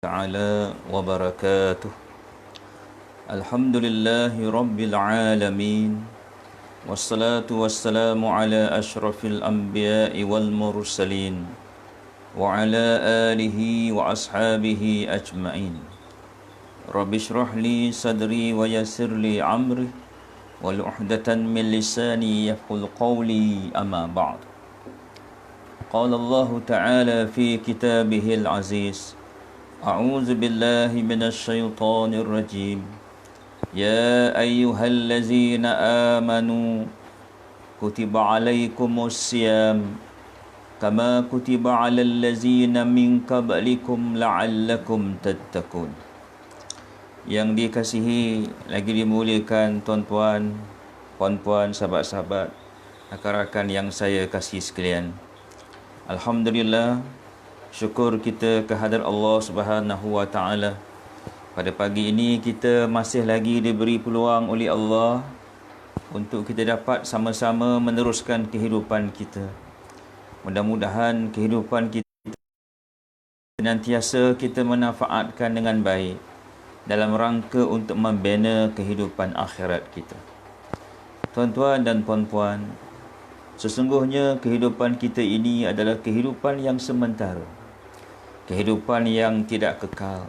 تعالى وبركاته. الحمد لله رب العالمين، والصلاة والسلام على أشرف الأنبياء والمرسلين وعلى آله وأصحابه أجمعين. رب اشرح لي صدري ويسر لي أمري واحلل من لساني يفقهوا قولي. أما بعد، قال الله تعالى في كتابه العزيز: أعوذ بالله من الشيطان الرجيم. يا أيها الذين آمنوا كتب عليكم الصيام كما كتب على الذين من قبلكم لعلكم تتقون. Yang dikasihi lagi dimuliakan tuan-tuan, puan-puan, sahabat-sahabat, rakan-rakan yang saya kasih sekalian. Alhamdulillah, syukur kita kehadrat Allah Subhanahu wa taala. Pada pagi ini kita masih lagi diberi peluang oleh Allah untuk kita dapat sama-sama meneruskan kehidupan kita. Mudah-mudahan kehidupan kita senantiasa kita manfaatkan dengan baik dalam rangka untuk membina kehidupan akhirat kita. Tuan-tuan dan puan-puan, sesungguhnya kehidupan kita ini adalah kehidupan yang sementara, kehidupan yang tidak kekal,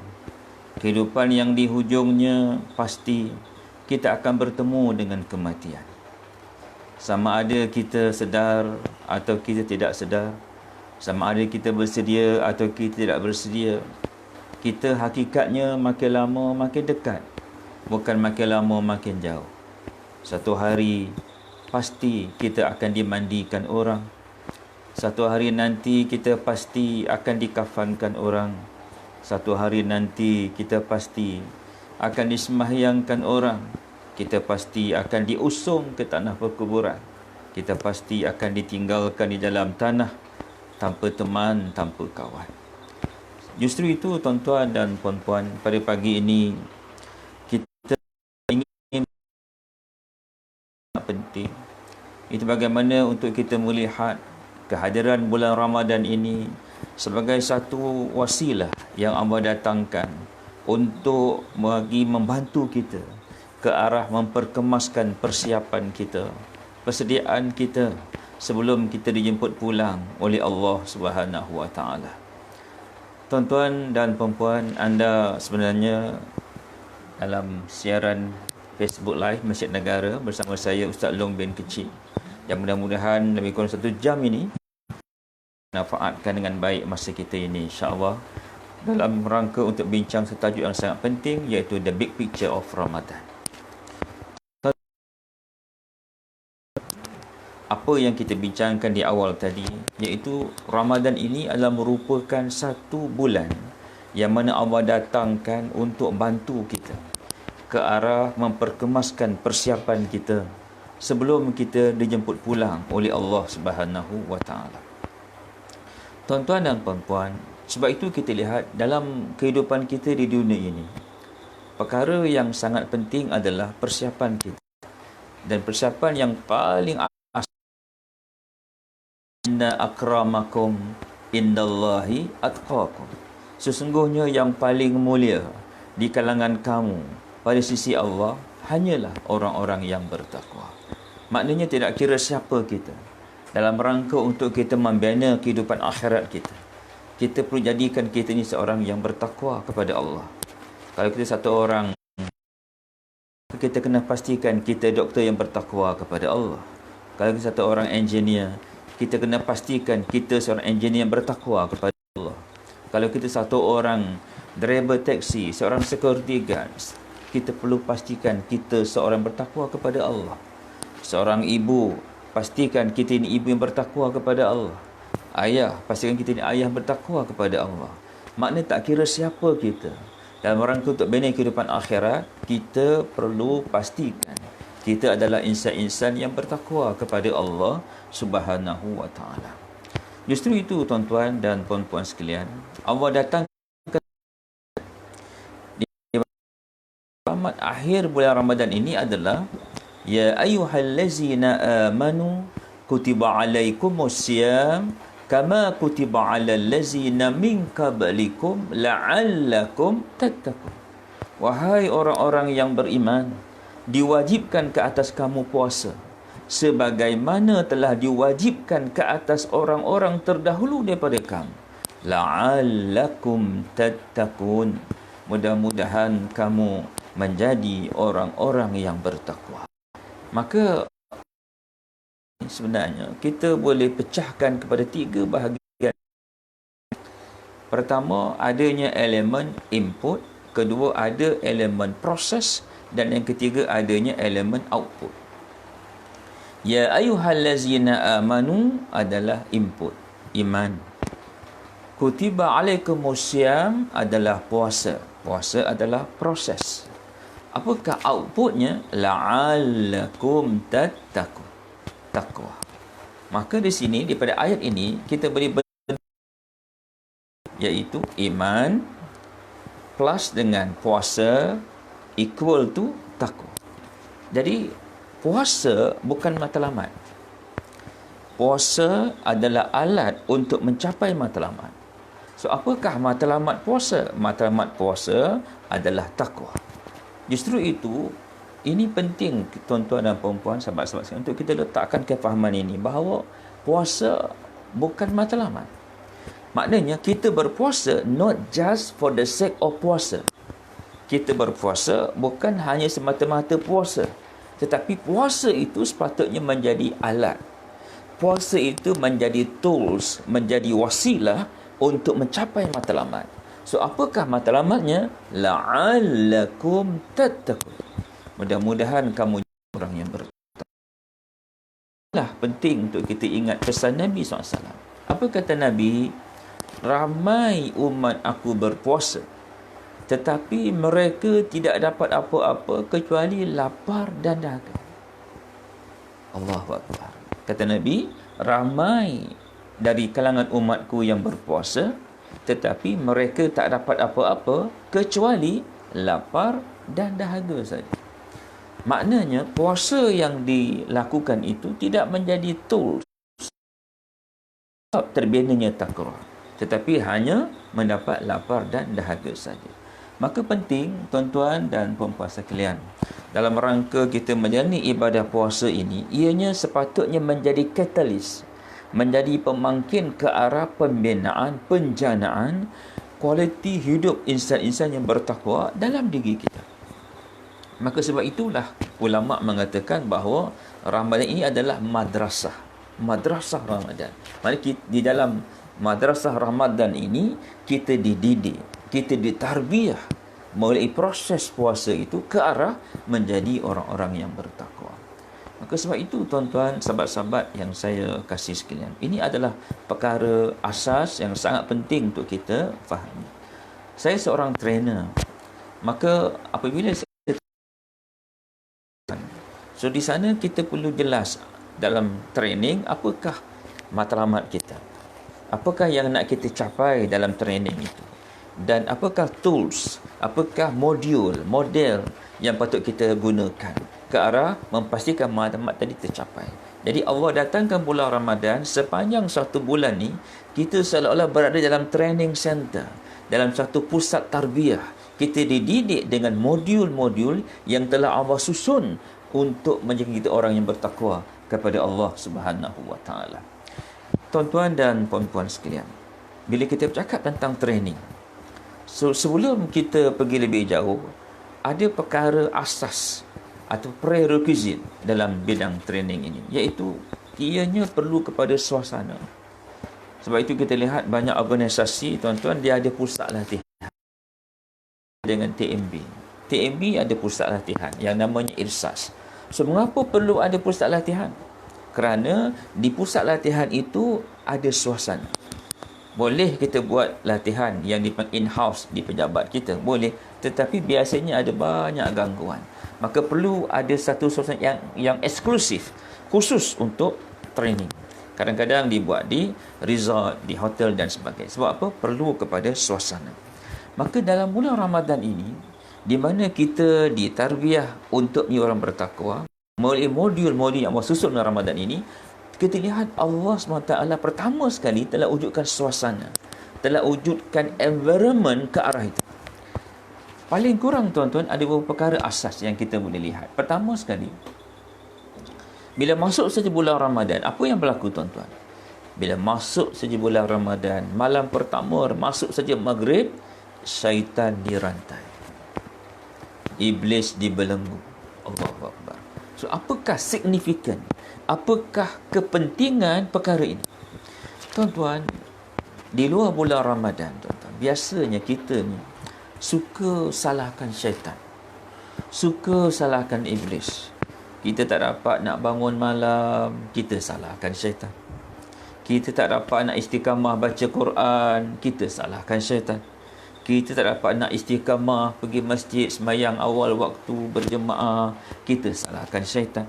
kehidupan yang di hujungnya pasti kita akan bertemu dengan kematian. Sama ada kita sedar atau kita tidak sedar, sama ada kita bersedia atau kita tidak bersedia, kita hakikatnya makin lama makin dekat, bukan makin lama makin jauh. Satu hari pasti kita akan dimandikan orang. Satu hari nanti kita pasti akan dikafankan orang. Satu hari nanti kita pasti akan disembahyangkan orang. Kita pasti akan diusung ke tanah perkuburan. Kita pasti akan ditinggalkan di dalam tanah tanpa teman, tanpa kawan. Justru itu tuan-tuan dan puan-puan, pada pagi ini kita ingin penting itu bagaimana untuk kita melihat kehadiran bulan Ramadan ini sebagai satu wasilah yang Allah datangkan untuk bagi membantu kita ke arah memperkemaskan persiapan kita, persediaan kita sebelum kita dijemput pulang oleh Allah Subhanahu wa taala. Tuan-tuan dan puan-puan, anda sebenarnya dalam siaran Facebook Live Masjid Negara bersama saya Ustaz Long bin Kecil, yang mudah-mudahan lebih kurang 1 jam ini manfaatkan dengan baik masa kita ini, insya-Allah, dalam rangka untuk bincang setajuk yang sangat penting, iaitu The Big Picture of Ramadan. Apa yang kita bincangkan di awal tadi, iaitu Ramadan ini adalah merupakan satu bulan yang mana Allah datangkan untuk bantu kita ke arah memperkemaskan persiapan kita sebelum kita dijemput pulang oleh Allah Subhanahu wa taala. Tuan-tuan dan puan-puan, sebab itu kita lihat dalam kehidupan kita di dunia ini, perkara yang sangat penting adalah persiapan kita. Dan persiapan yang paling inna akramakum indallahi atqakum. Sesungguhnya yang paling mulia di kalangan kamu pada sisi Allah hanyalah orang-orang yang bertakwa. Maknanya tidak kira siapa kita, dalam rangka untuk kita membina kehidupan akhirat kita, kita perlu jadikan kita ini seorang yang bertakwa kepada Allah. Kalau kita satu orang, kita kena pastikan kita doktor yang bertakwa kepada Allah. Kalau kita satu orang engineer, kita kena pastikan kita seorang engineer yang bertakwa kepada Allah. Kalau kita satu orang driver taksi, seorang security guard, kita perlu pastikan kita seorang bertakwa kepada Allah. Seorang ibu, pastikan kita ini ibu yang bertakwa kepada Allah. Ayah, pastikan kita ini ayah bertakwa kepada Allah. Maknanya tak kira siapa kita, dalam rangka untuk bina kehidupan akhirat, kita perlu pastikan kita adalah insan-insan yang bertakwa kepada Allah Subhanahu wa taala. Justru itu tuan-tuan dan puan-puan sekalian, Allah datang di akhir bulan Ramadan ini adalah ya ayyuhallazina amanu kutiba alaikumus siyam kama kutiba 'alal ladzina min qablikum la'allakum tattaqun. Wahai orang-orang yang beriman, diwajibkan ke atas kamu puasa sebagaimana telah diwajibkan ke atas orang-orang terdahulu daripada kamu. La'allakum tattaqun. Mudah-mudahan kamu menjadi orang-orang yang bertakwa. Maka sebenarnya kita boleh pecahkan kepada 3 bahagian. Pertama, adanya elemen input, kedua ada elemen proses, dan yang ketiga adanya elemen output. Ya ayyuhallazina amanu adalah input, iman. Kutiba alaikumusiyam adalah puasa. Puasa adalah proses. Apakah outputnya? La'allakum tattaqun. Takwa. Maka di sini, daripada ayat ini, kita boleh iaitu iman plus dengan puasa equal to takwa. Jadi, puasa bukan matlamat. Puasa adalah alat untuk mencapai matlamat. So, apakah matlamat puasa? Matlamat puasa adalah takwa. Justru itu, ini penting tuan-tuan dan puan-puan, sahabat-sahabat sekalian, untuk kita letakkan kefahaman ini bahawa puasa bukan matlamat. Maknanya kita berpuasa not just for the sake of puasa. Kita berpuasa bukan hanya semata-mata puasa, tetapi puasa itu sepatutnya menjadi alat. Puasa itu menjadi tools, menjadi wasilah untuk mencapai matlamat. So, apakah matlamatnya? La'allakum tattaqun. Mudah-mudahan kamu orang yang bertakwa. Penting untuk kita ingat pesan Nabi SAW. Apa kata Nabi? Ramai umat aku berpuasa, tetapi mereka tidak dapat apa-apa kecuali lapar dan dahaga. Allahu Akbar. Kata Nabi, ramai dari kalangan umatku yang berpuasa, tetapi mereka tak dapat apa-apa kecuali lapar dan dahaga saja. Maknanya puasa yang dilakukan itu tidak menjadi tools terbinanya takwa, tetapi hanya mendapat lapar dan dahaga saja. Maka penting tuan-tuan dan puan-puan sekalian, dalam rangka kita menjalani ibadah puasa ini, ianya sepatutnya menjadi katalis, menjadi pemangkin ke arah pembinaan, penjanaan kualiti hidup insan-insan yang bertakwa dalam diri kita. Maka sebab itulah ulama mengatakan bahawa Ramadan ini adalah madrasah Ramadan. Maksudnya di dalam madrasah Ramadan ini kita dididik, kita ditarbiyah melalui proses puasa itu ke arah menjadi orang-orang yang bertakwa. Maka sebab itu tuan-tuan, sahabat-sahabat yang saya kasih sekalian, ini adalah perkara asas yang sangat penting untuk kita fahami. Saya seorang trainer. Maka apabila di sana kita perlu jelas dalam training apakah matlamat kita, apakah yang nak kita capai dalam training itu, dan apakah tools, apakah model yang patut kita gunakan ke arah memastikan matlamat tadi tercapai. Jadi Allah datangkan bulan Ramadan, sepanjang satu bulan ni kita seolah-olah berada dalam training center, dalam satu pusat tarbiyah. Kita dididik dengan modul-modul yang telah Allah susun untuk menjadi kita orang yang bertakwa kepada Allah Subhanahu wa taala. Tuan-tuan dan puan-puan sekalian, bila kita bercakap tentang training, sebelum kita pergi lebih jauh, ada perkara asas atau prerequisite dalam bidang training ini, iaitu ianya perlu kepada suasana. Sebab itu kita lihat banyak organisasi, tuan-tuan, dia ada pusat latihan dengan TMB. TMB ada pusat latihan yang namanya IRSAS. So, mengapa perlu ada pusat latihan? Kerana di pusat latihan itu ada suasana. Boleh kita buat latihan yang in-house di pejabat kita, boleh, tetapi biasanya ada banyak gangguan. Maka perlu ada satu suasana yang eksklusif, khusus untuk training. Kadang-kadang dibuat di resort, di hotel dan sebagainya. Sebab apa? Perlu kepada suasana. Maka dalam bulan Ramadan ini, di mana kita ditarbiyah untuk menjadi orang bertakwa melalui modul-modul yang Allah susun dalam Ramadan ini, kita lihat Allah SWT pertama sekali telah wujudkan suasana, telah wujudkan environment ke arah itu. Paling kurang tuan-tuan ada beberapa perkara asas yang kita boleh lihat. Pertama sekali, bila masuk saja bulan Ramadan, apa yang berlaku tuan-tuan? Bila masuk saja bulan Ramadan, malam pertama masuk saja maghrib, syaitan dirantai, iblis dibelenggu. Allahu Akbar. So, apakah signifikan? Apakah kepentingan perkara ini? Tuan-tuan, di luar bulan Ramadan, tuan-tuan, biasanya kita ni suka salahkan syaitan, suka salahkan iblis. Kita tak dapat nak bangun malam, kita salahkan syaitan. Kita tak dapat nak istiqamah baca Quran, kita salahkan syaitan. Kita tak dapat nak istiqamah pergi masjid sembahyang awal waktu berjemaah, kita salahkan syaitan.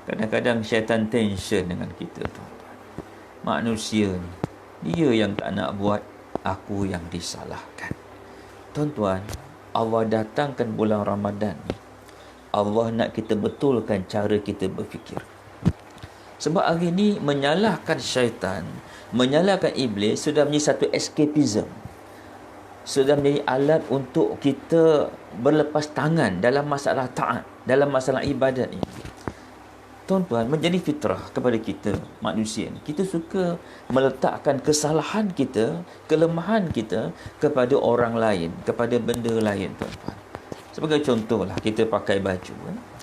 Kadang-kadang syaitan tension dengan kita, tuan-tuan. Manusia ni, dia yang tak nak buat, aku yang disalahkan. Tuan-tuan, Allah datangkan bulan Ramadan ni, Allah nak kita betulkan cara kita berfikir. Sebab hari ni menyalahkan syaitan, menyalahkan iblis sudah menjadi satu escapism, sudah menjadi alat untuk kita berlepas tangan dalam masalah taat, dalam masalah ibadat ini. Tuan-tuan, menjadi fitrah kepada kita manusia ni, kita suka meletakkan kesalahan kita, kelemahan kita kepada orang lain, kepada benda lain, tuan-tuan. Sebagai contohlah, kita pakai baju,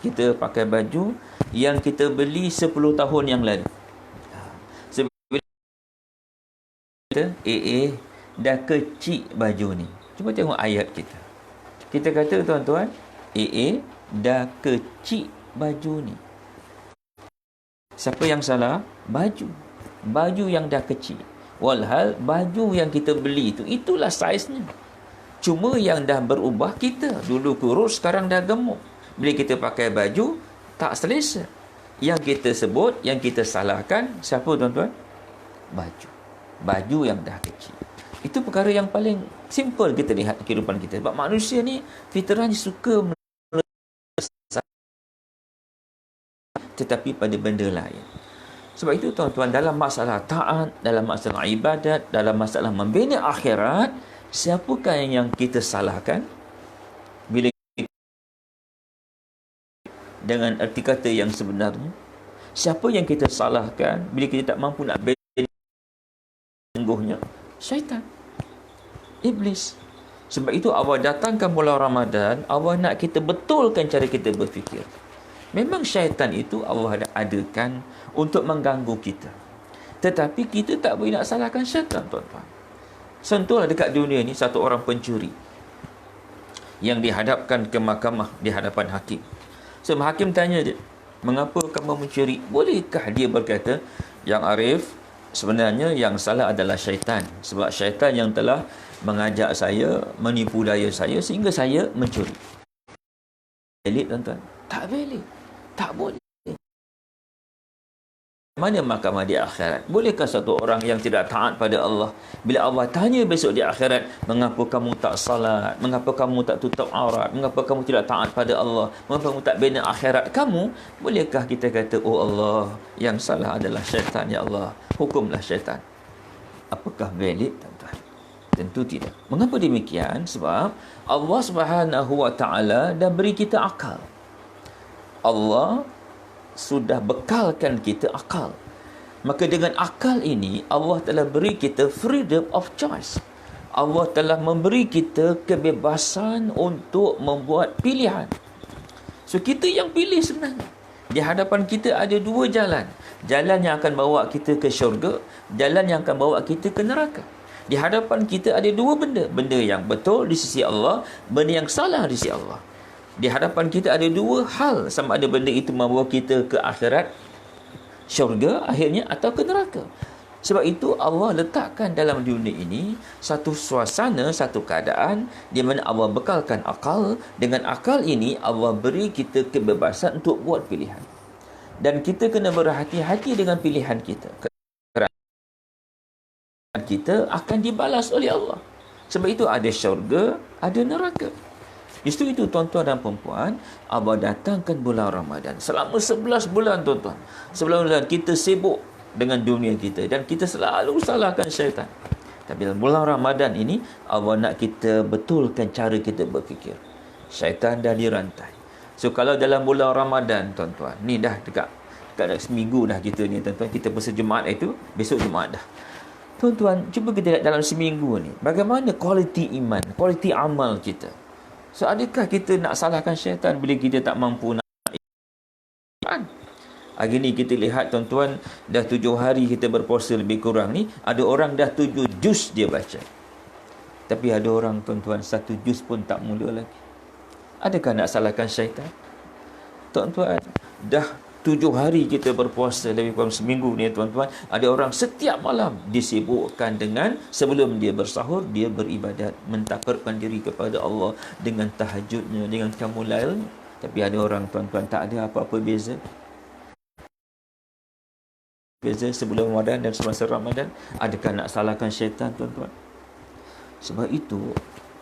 kita pakai baju yang kita beli 10 tahun yang lalu. Sebab kita dah kecil baju ni. Cuba tengok ayat kita. Kita kata, tuan-tuan, dah kecil baju ni. Siapa yang salah? Baju. Baju yang dah kecil. Walhal baju yang kita beli itu, itulah saiznya. Cuma yang dah berubah kita. Dulu kurus, sekarang dah gemuk. Bila kita pakai baju, tak selesa. Yang kita sebut, yang kita salahkan, siapa, tuan-tuan? Baju. Baju yang dah kecil. Itu perkara yang paling simple kita lihat kehidupan kita. Sebab manusia ni fitrahnya suka tetapi pada benda lain. Sebab itu, tuan-tuan, dalam masalah taat, dalam masalah ibadat, dalam masalah membina akhirat, siapakah yang kita salahkan? Bila dengan erti kata yang sebenarnya, siapa yang kita salahkan bila kita tak mampu nak bina sungguhnya? Syaitan, iblis. Sebab itu Allah datangkan bulan Ramadan, Allah nak kita betulkan cara kita berfikir. Memang syaitan itu Allah adakan untuk mengganggu kita. Tetapi kita tak boleh nak salahkan syaitan, tuan-tuan. Sentuhlah dekat dunia ni satu orang pencuri yang dihadapkan ke mahkamah di hadapan hakim. So, hakim tanya dia, mengapa kamu mencuri? Bolehkah dia berkata, yang Arif, sebenarnya yang salah adalah syaitan. Sebab syaitan yang telah mengajak saya, menipu daya saya sehingga saya mencuri. Valid, tuan-tuan? Tak valid. Tak boleh. Mana mahkamah di akhirat? Bolehkah satu orang yang tidak taat pada Allah, bila Allah tanya besok di akhirat, mengapa kamu tak salat, mengapa kamu tak tutup aurat, mengapa kamu tidak taat pada Allah, mengapa kamu tak bina akhirat kamu, bolehkah kita kata, oh Allah, yang salah adalah syaitan, ya Allah, hukumlah syaitan? Apakah valid, tuan-tuan? Tentu tidak. Mengapa demikian? Sebab Allah Subhanahu wa taala dah beri kita akal. Allah sudah bekalkan kita akal. Maka dengan akal ini, Allah telah beri kita freedom of choice. Allah telah memberi kita kebebasan untuk membuat pilihan. So, kita yang pilih sebenarnya. Di hadapan kita ada dua jalan. Jalan yang akan bawa kita ke syurga, jalan yang akan bawa kita ke neraka. Di hadapan kita ada dua benda. Benda yang betul di sisi Allah, benda yang salah di sisi Allah. Di hadapan kita ada dua hal, sama ada benda itu membawa kita ke akhirat, syurga akhirnya, atau ke neraka. Sebab itu Allah letakkan dalam dunia ini satu suasana, satu keadaan di mana Allah bekalkan akal. Dengan akal ini Allah beri kita kebebasan untuk buat pilihan. Dan kita kena berhati-hati dengan pilihan kita. Kerana kita akan dibalas oleh Allah. Sebab itu ada syurga, ada neraka. Justru itu, tuan-tuan dan perempuan, Allah datangkan bulan Ramadan. Selama 11 bulan, tuan-tuan. 11 bulan kita sibuk dengan dunia kita. Dan kita selalu salahkan syaitan. Tapi dalam bulan Ramadan ini, Allah nak kita betulkan cara kita berfikir. Syaitan dah dirantai. So kalau dalam bulan Ramadan, tuan-tuan, ni dah dekat seminggu dah kita ni, tuan-tuan. Kita puasa Jumaat itu, besok Jumaat dah. Tuan-tuan, cuba kita lihat dalam seminggu ni, bagaimana kualiti iman, kualiti amal kita. So, adakah kita nak salahkan syaitan bila kita tak mampu nak iman? Hari ni kita lihat, tuan-tuan, dah 7 hari kita berpuasa lebih kurang ni, ada orang dah 7 juz dia baca. Tapi ada orang, tuan-tuan, 1 juz pun tak mula lagi. Adakah nak salahkan syaitan? Tuan-tuan, dah 7 hari kita berpuasa lebih kurang seminggu ni, tuan-tuan, ada orang setiap malam disibukkan dengan sebelum dia bersahur, dia beribadat, mentakarkan diri kepada Allah dengan tahajudnya, dengan qiyamul lailnya. Tapi ada orang, tuan-tuan, tak ada apa-apa beza sebelum Ramadan dan semasa Ramadan. Adakah nak salahkan syaitan, tuan-tuan? Sebab itu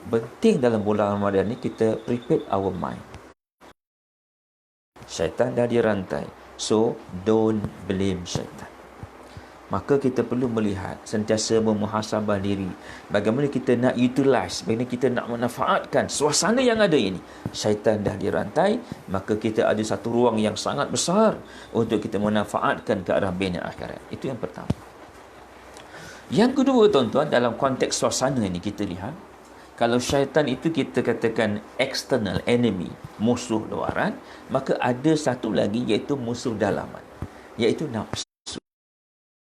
penting dalam bulan Ramadan ni kita prepare our mind. Syaitan dah dirantai. So, don't blame syaitan. Maka kita perlu melihat, sentiasa memuhasabah diri. Bagaimana kita nak utilize, bagaimana kita nak memanfaatkan suasana yang ada ini. Syaitan dah dirantai, maka kita ada satu ruang yang sangat besar untuk kita memanfaatkan ke arah bina akhirat. Itu yang pertama. Yang kedua, tuan-tuan, dalam konteks suasana ini kita lihat, kalau syaitan itu kita katakan external enemy, musuh luaran, maka ada satu lagi iaitu musuh dalaman, iaitu nafsu.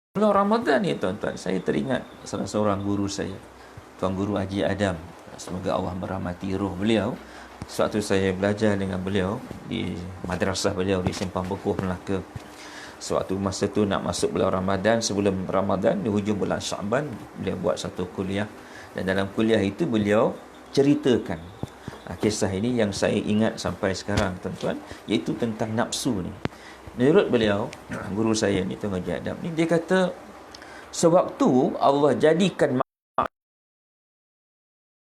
Bulan Ramadan ni, tuan-tuan, saya teringat salah seorang guru saya, Tuan Guru Haji Adam. Semoga Allah merahmati roh beliau. Sewaktu saya belajar dengan beliau di madrasah beliau di Simpang Bekoh, Melaka. Sewaktu masa tu nak masuk bulan Ramadan, sebelum Ramadan, di hujung bulan Syaban, beliau buat satu kuliah. Dan dalam kuliah itu beliau ceritakan kisah ini yang saya ingat sampai sekarang, tuan-tuan, iaitu tentang nafsu ni. Menurut beliau, guru saya ni, Tuan Haji Adam ni, dia kata sewaktu Allah jadikan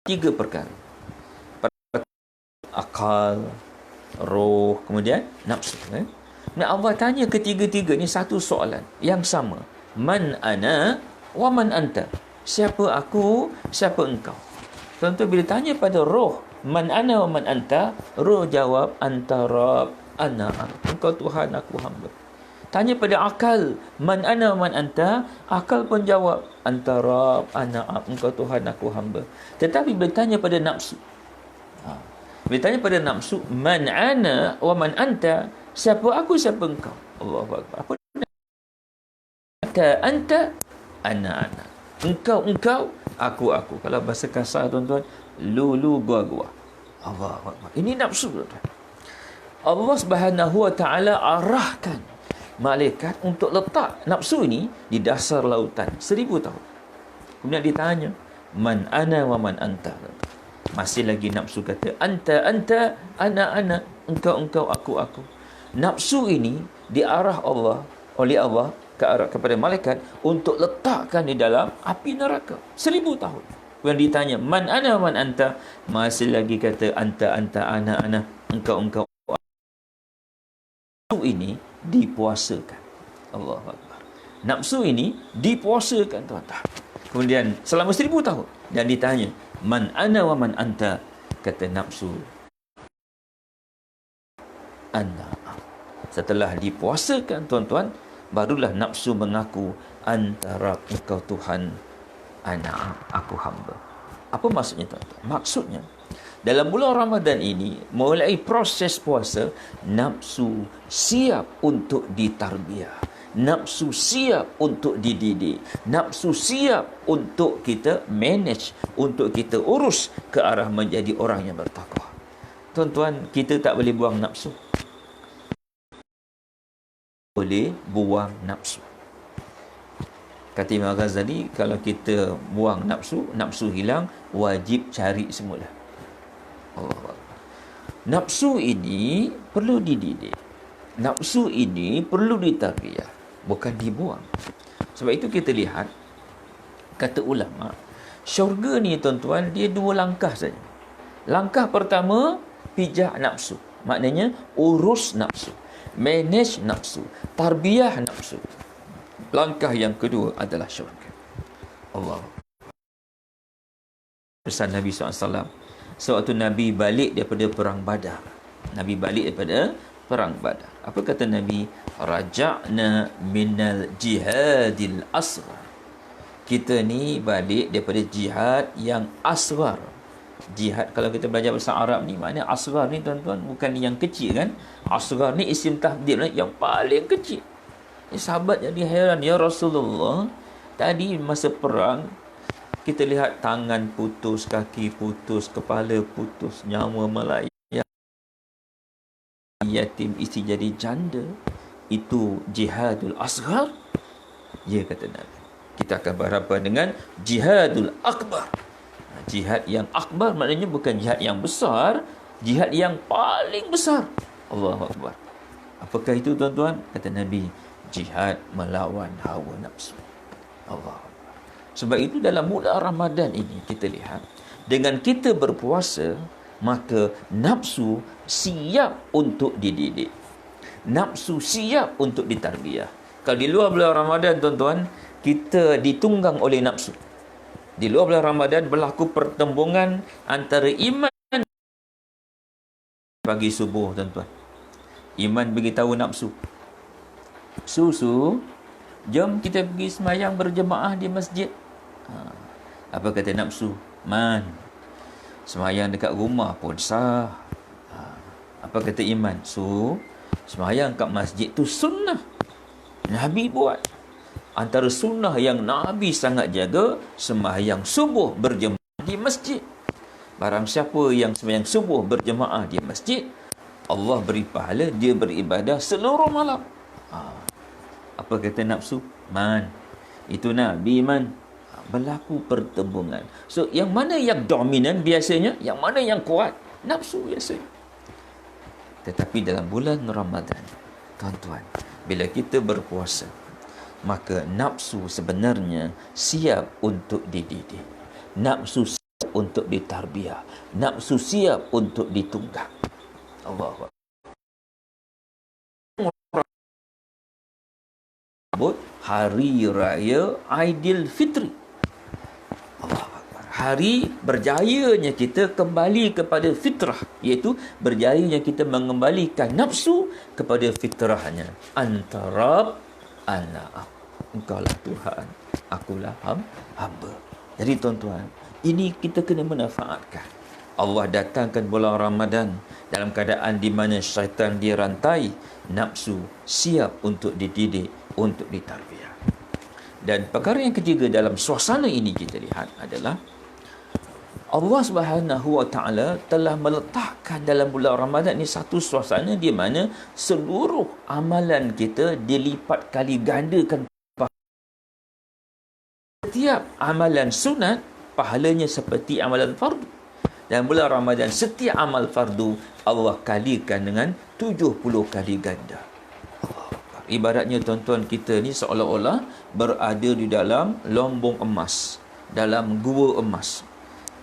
3 perkara. Akal, roh, kemudian nafsu. Nah, Allah tanya ketiga-tiga ni satu soalan yang sama. Man ana wa man anta? Siapa aku, siapa engkau? Tuan-tuan, bila tanya pada roh, man ana wa man anta, roh jawab, anta Rabb, ana engkau Tuhan, aku hamba. Tanya pada akal, man ana wa man anta, akal pun jawab, anta Rabb, ana engkau Tuhan, aku hamba. Tetapi bila tanya pada nafsu, bila tanya pada nafsu, man ana wa man anta, siapa aku, siapa engkau? Allahu Akbar. Apa? Anta, ana. Engkau, aku. Kalau bahasa kasar, tuan-tuan, lu, gua. Allah Akbar. Ini nafsu, tuan-tuan. Allah Subhanahu wa taala arahkan malaikat untuk letak nafsu ini di dasar lautan 1000 tahun. Kemudian ditanya, man ana wa man anta? Masih lagi nafsu kata, anta, ana, engkau, aku. Nafsu ini diarah oleh Allah kepada malaikat untuk letakkan di dalam api neraka 1000 tahun. Kemudian ditanya, man ana man anta? Masih lagi kata, anta, ana, engkau. Nafsu ini dipuasakan. Allahu Akbar. Nafsu ini dipuasakan, tuan-tuan. Kemudian selama 1000 tahun. Dan ditanya, man ana wa man anta? Kata nafsu, ana. Setelah dipuasakan, tuan-tuan, barulah nafsu mengaku, antara engkau Tuhan, ana aku hamba. Apa maksudnya, tuan-tuan? Maksudnya, dalam bulan Ramadan ini, mulai proses puasa, nafsu siap untuk ditarbiyah. Nafsu siap untuk dididik. Nafsu siap untuk kita manage, untuk kita urus ke arah menjadi orang yang bertakwa. Tuan-tuan, kita tak boleh buang nafsu. Boleh buang nafsu. Kata Imam Ghazali, kalau kita buang nafsu, nafsu hilang, wajib cari semula. Allah. Nafsu ini perlu dididik. Nafsu ini perlu ditarbiyah, bukan dibuang. Sebab itu kita lihat, kata ulama, syurga ni, tuan-tuan, dia 2 langkah saja. Langkah pertama, pijak nafsu. Maknanya urus nafsu, manage nafsu, tarbiyah nafsu. Langkah yang kedua adalah syurga. Allah. Pesan Nabi SAW. Sewaktu Nabi balik daripada perang Badar. Nabi balik daripada perang Badar. Apa kata Nabi? Raja'na minal jihadil asghar. Kita ni balik daripada jihad yang asghar. Jihad, kalau kita belajar bahasa Arab ni, maknanya asghar ni tuan-tuan bukan yang kecil kan. Asghar ni isim tahdid yang paling kecil. Sahabat jadi heran, ya Rasulullah, tadi masa perang kita lihat tangan putus, kaki putus, kepala putus, nyawa melayang, yatim, isteri jadi janda. Itu jihadul asghar? Ya, kata Nabi. Kita akan berhadapan dengan jihadul akbar. Jihad yang akbar maknanya bukan jihad yang besar, jihad yang paling besar. Allahu Akbar. Apakah itu tuan-tuan? Kata Nabi, jihad melawan hawa nafsu. Allah. Sebab itu dalam mula Ramadan ini kita lihat, dengan kita berpuasa, maka nafsu siap untuk dididik. Nafsu siap untuk ditarbiyah. Kalau di luar bulan Ramadan tuan-tuan, kita ditunggang oleh nafsu. Di luar bulan Ramadan berlaku pertembungan antara iman pagi subuh tuan-tuan. Iman beritahu nafsu, Susu, jom kita pergi semayang berjemaah di masjid. Apa kata nafsu? Man, semayang dekat rumah pun sah. Apa kata iman? Semayang kat masjid tu sunnah. Nabi buat. Antara sunnah yang Nabi sangat jaga, semayang subuh berjemaah di masjid. Barang siapa yang semayang subuh berjemaah di masjid, Allah beri pahala, dia beribadah seluruh malam. Apa kata nafsu? Man, itu Nabi man. Berlaku pertembungan. So, yang mana yang dominan biasanya? Yang mana yang kuat? Nafsu biasanya. Tetapi dalam bulan Ramadan, tuan-tuan, bila kita berpuasa, maka nafsu sebenarnya siap untuk dididik. Nafsu siap untuk ditarbiyah. Nafsu siap untuk ditunggang. Allah. Hari Raya Aidilfitri. Allah. Hari berjayanya kita kembali kepada fitrah, iaitu berjayanya kita mengembalikan nafsu kepada fitrahnya. Antara anak, engkaulah Tuhan, akulah hamba. Jadi tuan-tuan, ini kita kena manfaatkan. Allah datangkan bulan Ramadan dalam keadaan di mana syaitan dirantai, nafsu siap untuk dididik, untuk ditarbiyah. Dan perkara yang ketiga dalam suasana ini kita lihat adalah Allah Subhanahu Wa Taala telah meletakkan dalam bulan Ramadan ini satu suasana di mana seluruh amalan kita dilipat kali gandakan. Setiap amalan sunat pahalanya seperti amalan fardu. Dan bulan Ramadan setiap amal fardu Allah kalikan dengan 70 kali ganda. Ibaratnya tuan-tuan, kita ni seolah-olah berada di dalam lombong emas, dalam gua emas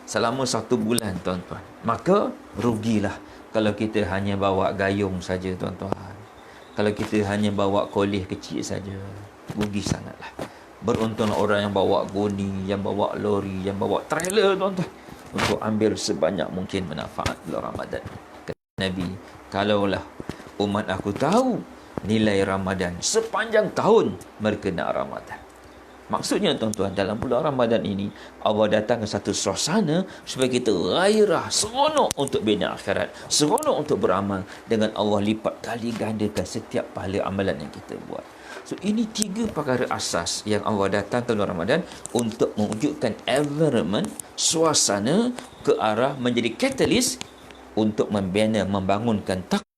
selama 1 bulan tuan-tuan. Maka rugilah kalau kita hanya bawa gayung saja tuan-tuan. Kalau kita hanya bawa koleh kecil saja, rugi sangatlah. Beruntung orang yang bawa goni, yang bawa lori, yang bawa trailer tuan-tuan, untuk ambil sebanyak mungkin manfaat bulan Ramadan. Kata Nabi, kalaulah umat aku tahu nilai Ramadan sepanjang tahun, mereka nak Ramadan. Maksudnya tuan-tuan, dalam bulan Ramadan ini Allah datangkan satu suasana supaya kita gairah, seronok untuk bina akhirat, seronok untuk beramal, dengan Allah lipat kali gandakan setiap pahala amalan yang kita buat. So, ini 3 perkara asas yang Allah datangkan dalam Ramadan untuk mewujudkan environment, suasana ke arah menjadi katalis untuk membina, membangunkan takwa.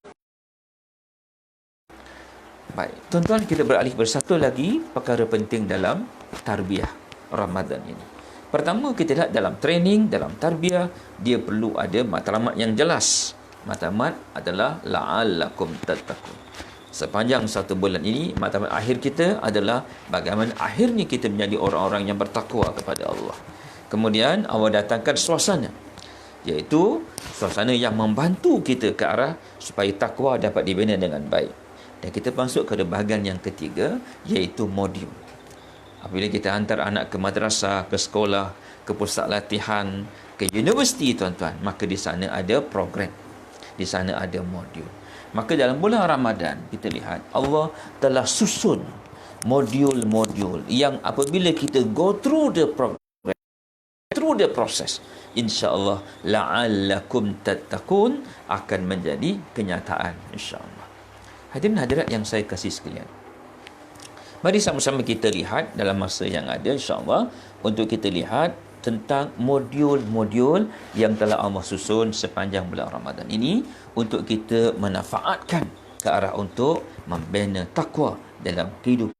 Baik, tuan-tuan, kita beralih bersatu lagi perkara penting dalam tarbiyah Ramadan ini. Pertama, kita lihat dalam training, dalam tarbiyah, dia perlu ada matlamat yang jelas. Matlamat adalah la'allakum tattaqun. Sepanjang 1 bulan ini, matlamat akhir kita adalah bagaimana akhirnya kita menjadi orang-orang yang bertakwa kepada Allah. Kemudian Allah datangkan suasana, iaitu suasana yang membantu kita ke arah supaya takwa dapat dibina dengan baik. Dan kita masuk ke bahagian yang ketiga, iaitu modul. Apabila kita hantar anak ke madrasah, ke sekolah, ke pusat latihan, ke universiti tuan-tuan, maka di sana ada program, di sana ada modul. Maka dalam bulan Ramadan kita lihat Allah telah susun modul-modul yang apabila kita go through the program, through the process, insya-Allah la'allakum tattaqun, akan menjadi kenyataan insya-Allah. Hadirin hadirat yang saya kasih sekalian, mari sama-sama kita lihat dalam masa yang ada insya-Allah untuk kita lihat tentang modul-modul yang telah Allah susun sepanjang bulan Ramadan ini untuk kita manfaatkan ke arah untuk membina takwa dalam kehidupan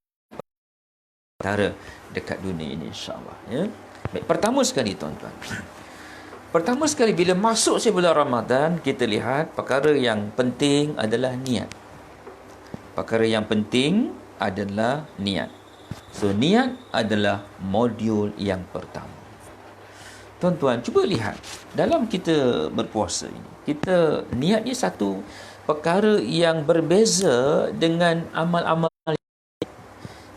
antara dekat dunia ini insya-Allah, ya. Baik, pertama sekali tuan-tuan. Pertama sekali bila masuk bulan Ramadan, kita lihat perkara yang penting adalah niat. Perkara yang penting adalah niat. So, niat adalah modul yang pertama. Tuan-tuan, cuba lihat. Dalam kita berpuasa ini, kita niat ni satu perkara yang berbeza dengan amal-amal.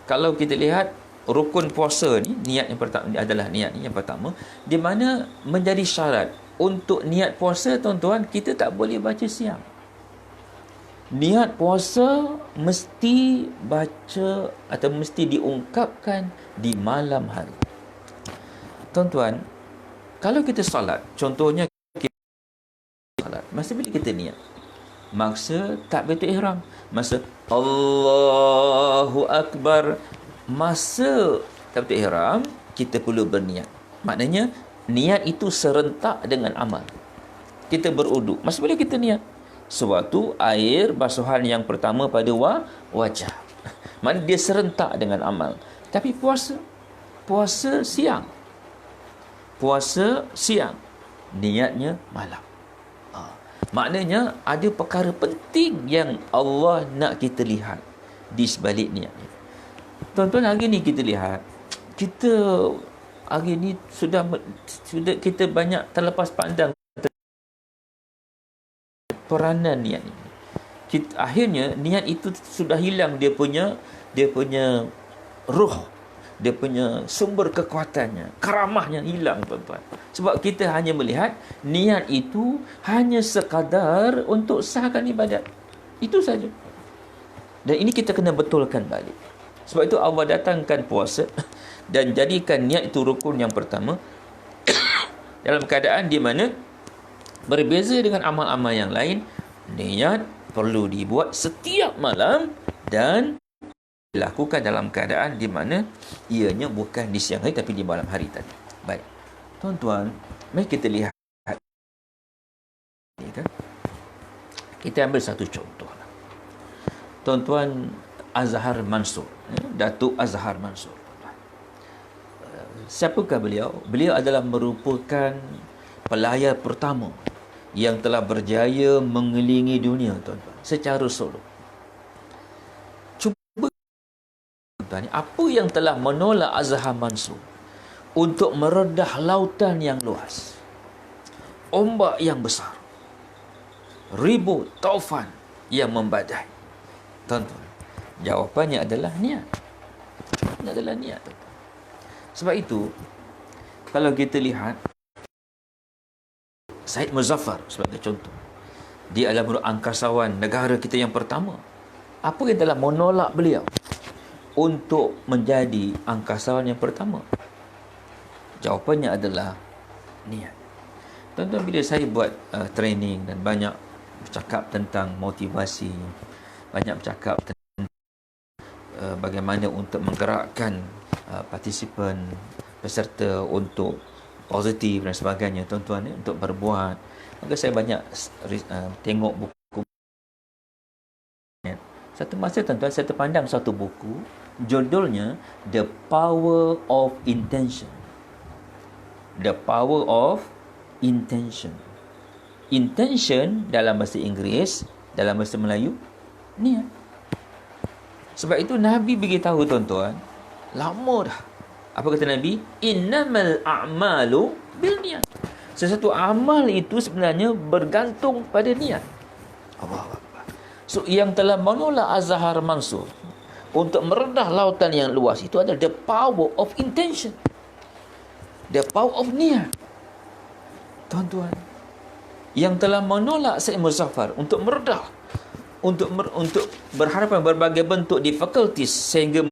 Kalau kita lihat rukun puasa ni, niat yang pertama adalah niat ni yang pertama, di mana menjadi syarat untuk niat puasa, tuan-tuan, kita tak boleh baca siang. Niat puasa mesti baca atau mesti diungkapkan di malam hari. Tuan-tuan, kalau kita salat, contohnya kita salat, masa bila kita niat, masa takbiratul ihram, masa Allahu Akbar, masa takbiratul ihram kita perlu berniat. Maknanya niat itu serentak dengan amal. Kita berwuduk, masa bila kita niat, sewaktu air basuhan yang pertama pada wajah. Maknanya dia serentak dengan amal. Tapi puasa siang. Puasa siang, niatnya malam. Maknanya ada perkara penting yang Allah nak kita lihat di sebalik niat. Tuan-tuan, hari ni kita lihat, kita hari ni sudah kita banyak terlepas pandang peranan niat ini. Akhirnya niat itu sudah hilang dia punya ruh, dia punya sumber kekuatannya, karamahnya hilang, tuan-tuan. Sebab kita hanya melihat niat itu hanya sekadar untuk sahkan ibadat. Itu saja. Dan ini kita kena betulkan balik. Sebab itu Allah datangkan puasa dan jadikan niat itu rukun yang pertama dalam keadaan di mana berbeza dengan amal-amal yang lain. Niat perlu dibuat setiap malam dan dilakukan dalam keadaan di mana ianya bukan di siang hari tapi di malam hari tadi. Baik, tuan-tuan, mari kita lihat ini kan. Kita ambil satu contoh. Tuan-tuan, Azhar Mansur, Datuk Azhar Mansur. Siapakah beliau? Beliau adalah merupakan pelayar pertama yang telah berjaya mengelilingi dunia, tuan-tuan, secara solo. Cuba, tuan-tuan, apa yang telah menolak Azhar Mansur untuk meredah lautan yang luas, ombak yang besar, ribut taufan yang membadai? Tuan-tuan, jawapannya adalah niat. Jawapannya adalah niat, tuan-tuan. Sebab itu, kalau kita lihat Said Muzaffar sebagai contoh, dia adalah angkasawan negara kita yang pertama. Apa yang telah menolak beliau untuk menjadi angkasawan yang pertama? Jawapannya adalah niat. Tuan-tuan, bila saya buat training dan banyak bercakap tentang motivasi, banyak bercakap tentang bagaimana untuk menggerakkan partisipan, peserta untuk positif dan sebagainya, tuan-tuan, untuk berbuat, maka saya banyak tengok buku. Satu masa, tuan-tuan, saya terpandang satu buku, judulnya The Power of Intention. The Power of Intention. Intention dalam bahasa Inggeris, dalam bahasa Melayu, niat. Sebab itu Nabi beritahu, tuan-tuan, lama dah. Apa kata Nabi? Innamal a'malu bil niat. Sesuatu amal itu sebenarnya bergantung pada niat. Allah Akbar. So yang telah menolak Az-Zahar Mansur untuk meredah lautan yang luas itu adalah the power of intention, the power of niat. Tuan-tuan, yang telah menolak Syed Muzaffar untuk meredah, untuk berhadapan berbagai bentuk difficulties sehingga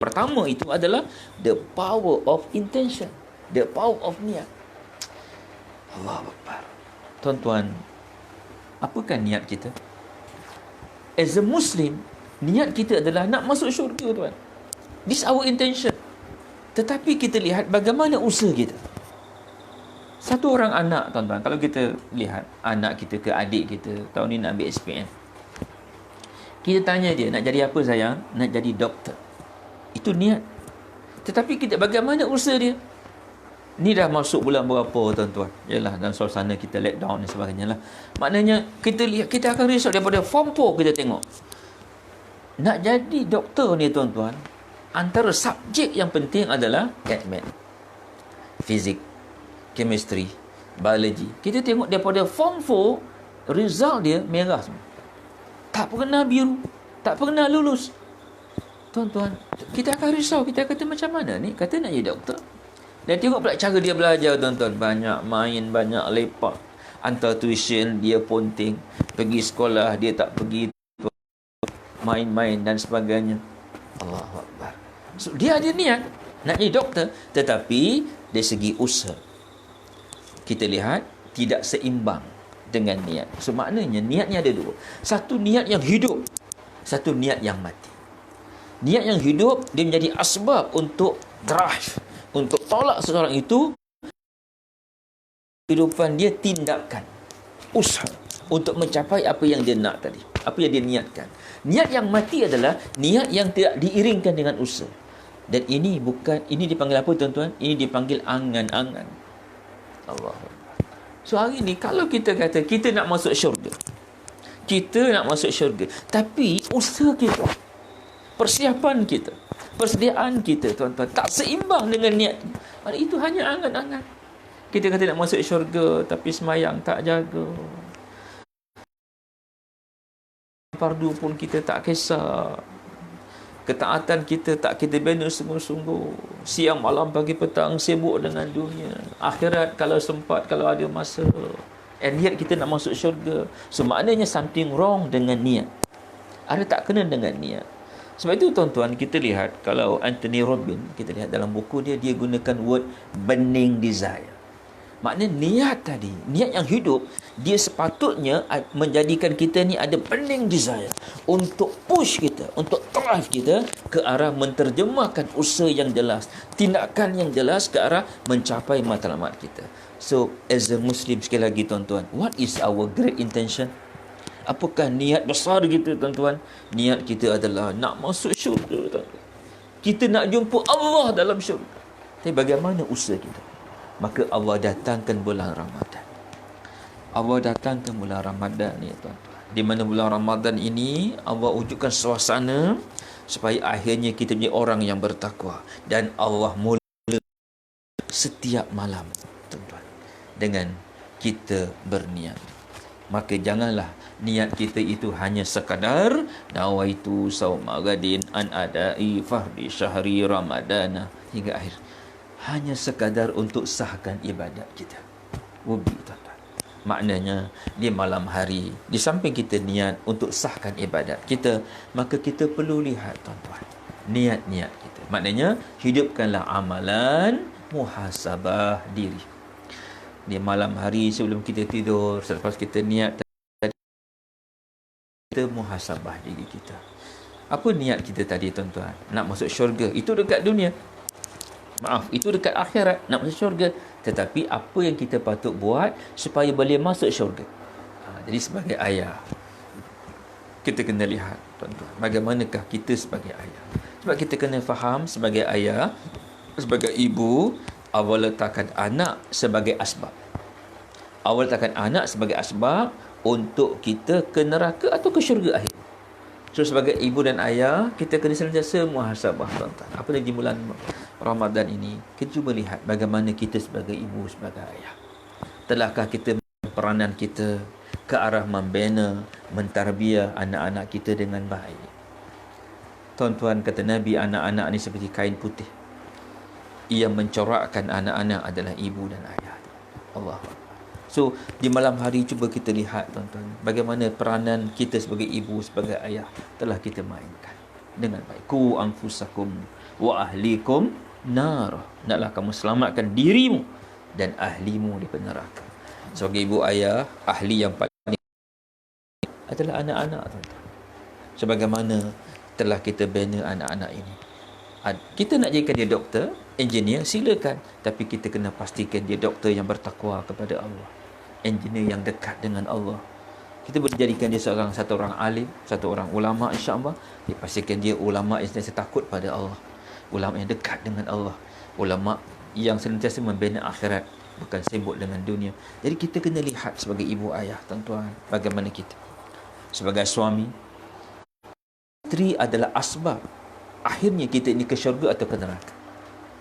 pertama itu adalah the power of intention, the power of niat. Allahu Akbar. Tuan-tuan, apakah niat kita? As a Muslim, niat kita adalah nak masuk syurga, tuan. This our intention. Tetapi kita lihat bagaimana usaha kita. Satu orang anak, tuan-tuan, kalau kita lihat anak kita ke adik kita, tahun ni nak ambil SPM. Kita tanya dia, nak jadi apa sayang? Nak jadi doktor. Itu niat. Tetapi kita bagaimana usaha dia? Ni dah masuk bulan berapa, tuan-tuan? Yalah, dalam suasana kita let down dan sebagainya lah. Maknanya kita lihat, kita akan risau daripada form 4 kita tengok. Nak jadi doktor ni, tuan-tuan, antara subjek yang penting adalah math, fizik, chemistry, biology. Kita tengok daripada form 4, result dia merah semua. Tak pernah biru, tak pernah lulus. Tuan-tuan, kita akan risau. Kita kata macam mana ni? Kata nak jadi doktor. Dan tengok pula cara dia belajar, tuan-tuan. Banyak main, banyak lepak. Hantar tuition, dia ponting. Pergi sekolah, dia tak pergi. Main-main dan sebagainya. Allahu Akbar. So, dia ada niat nak jadi doktor. Tetapi, dari segi usaha, kita lihat tidak seimbang dengan niat. So, maknanya niatnya ada dua. Satu niat yang hidup. Satu niat yang mati. Niat yang hidup, dia menjadi asbab untuk drive, untuk tolak seseorang itu. Kehidupan dia tindakan, usaha untuk mencapai apa yang dia nak tadi, apa yang dia niatkan. Niat yang mati adalah niat yang tidak diiringkan dengan usaha. Dan ini dipanggil apa, tuan-tuan? Ini dipanggil angan-angan. Allah. So hari ni kalau kita kata kita nak masuk syurga, tapi usaha kita, persiapan kita, persediaan kita, tuan-tuan, tak seimbang dengan niat. Itu hanya angan-angan. Kita kata nak masuk syurga, tapi semayang tak jaga. Fardu pun kita tak kisah. Ketaatan kita tak kita bina sungguh-sungguh. Siang malam pagi petang sibuk dengan dunia. Akhirat kalau sempat, kalau ada masa. And yet kita nak masuk syurga. So maknanya something wrong dengan niat. Ada tak kena dengan niat. Sebab itu, tuan-tuan, kita lihat kalau Anthony Robbins, kita lihat dalam buku dia gunakan word burning desire. Maknanya niat tadi, niat yang hidup, dia sepatutnya menjadikan kita ni ada burning desire untuk push kita, untuk drive kita ke arah menterjemahkan usaha yang jelas, tindakan yang jelas ke arah mencapai matlamat kita. So, as a Muslim, sekali lagi, tuan-tuan, what is our great intention? Apakah niat besar kita, tuan-tuan? Niat kita adalah nak masuk syurga, tuan-tuan. Kita nak jumpa Allah dalam syurga. Tapi bagaimana usaha kita? Maka Allah datangkan bulan Ramadan. Allah datangkan bulan Ramadan ni, tuan-tuan. Di mana bulan Ramadan ini Allah wujudkan suasana supaya akhirnya kita menjadi orang yang bertakwa. Dan Allah mula setiap malam, tuan-tuan, dengan kita berniat. Maka janganlah niat kita itu hanya sekadar nawaitu sauma gadin an adai fardhi syahri ramadana hingga akhir. Hanya sekadar untuk sahkan ibadat kita. Wubi, tuan-tuan. Maknanya di malam hari, di samping kita niat untuk sahkan ibadat kita, maka kita perlu lihat, tuan-tuan, niat-niat kita. Maknanya hidupkanlah amalan muhasabah diri. Di malam hari sebelum kita tidur, selepas kita niat tadi, kita muhasabah diri kita. Apa niat kita tadi, tuan-tuan? Nak masuk syurga. Itu dekat dunia. Maaf, itu dekat akhirat, nak masuk syurga. Tetapi apa yang kita patut buat supaya boleh masuk syurga? Jadi sebagai ayah, kita kena lihat, tuan-tuan, bagaimanakah kita sebagai ayah. Sebab kita kena faham sebagai ayah, sebagai ibu, Allah letakkan anak sebagai asbab. Allah letakkan anak sebagai asbab untuk kita ke neraka atau ke syurga akhir. So sebagai ibu dan ayah, kita kena sentiasa muhasabah, tuan-tuan. Apa di bulan Ramadan ini, kita cuba lihat bagaimana kita sebagai ibu, sebagai ayah. Telahkah kita peranan kita? ke arah membina, mentarbiah anak-anak kita dengan baik. Tuan-tuan, kata Nabi, anak-anak ni seperti kain putih. Yang mencorakkan anak-anak adalah ibu dan ayah. Allah. So, di malam hari cuba kita lihat, tuan-tuan, bagaimana peranan kita sebagai ibu, sebagai ayah telah kita mainkan dengan baik. Ku anfusakum wa ahlikum nar. Naklah kamu selamatkan dirimu dan ahlimu di neraka. Sebagai ibu ayah, ahli yang paling adalah anak-anak, tuan-tuan. Sebagaimana telah kita bina anak-anak ini. Kita nak jadikan dia doktor, engineer, silakan. Tapi kita kena pastikan dia doktor yang bertakwa kepada Allah, engineer yang dekat dengan Allah. Kita boleh jadikan dia satu orang alim, satu orang ulama, insya-Allah. Dipastikan dia ulama yang sentiasa takut pada Allah, ulama yang dekat dengan Allah, ulama yang sentiasa membina akhirat, bukan sibuk dengan dunia. Jadi kita kena lihat sebagai ibu ayah, tuan-tuan, bagaimana kita sebagai suami. Isteri adalah asbab akhirnya kita ini ke syurga atau ke neraka.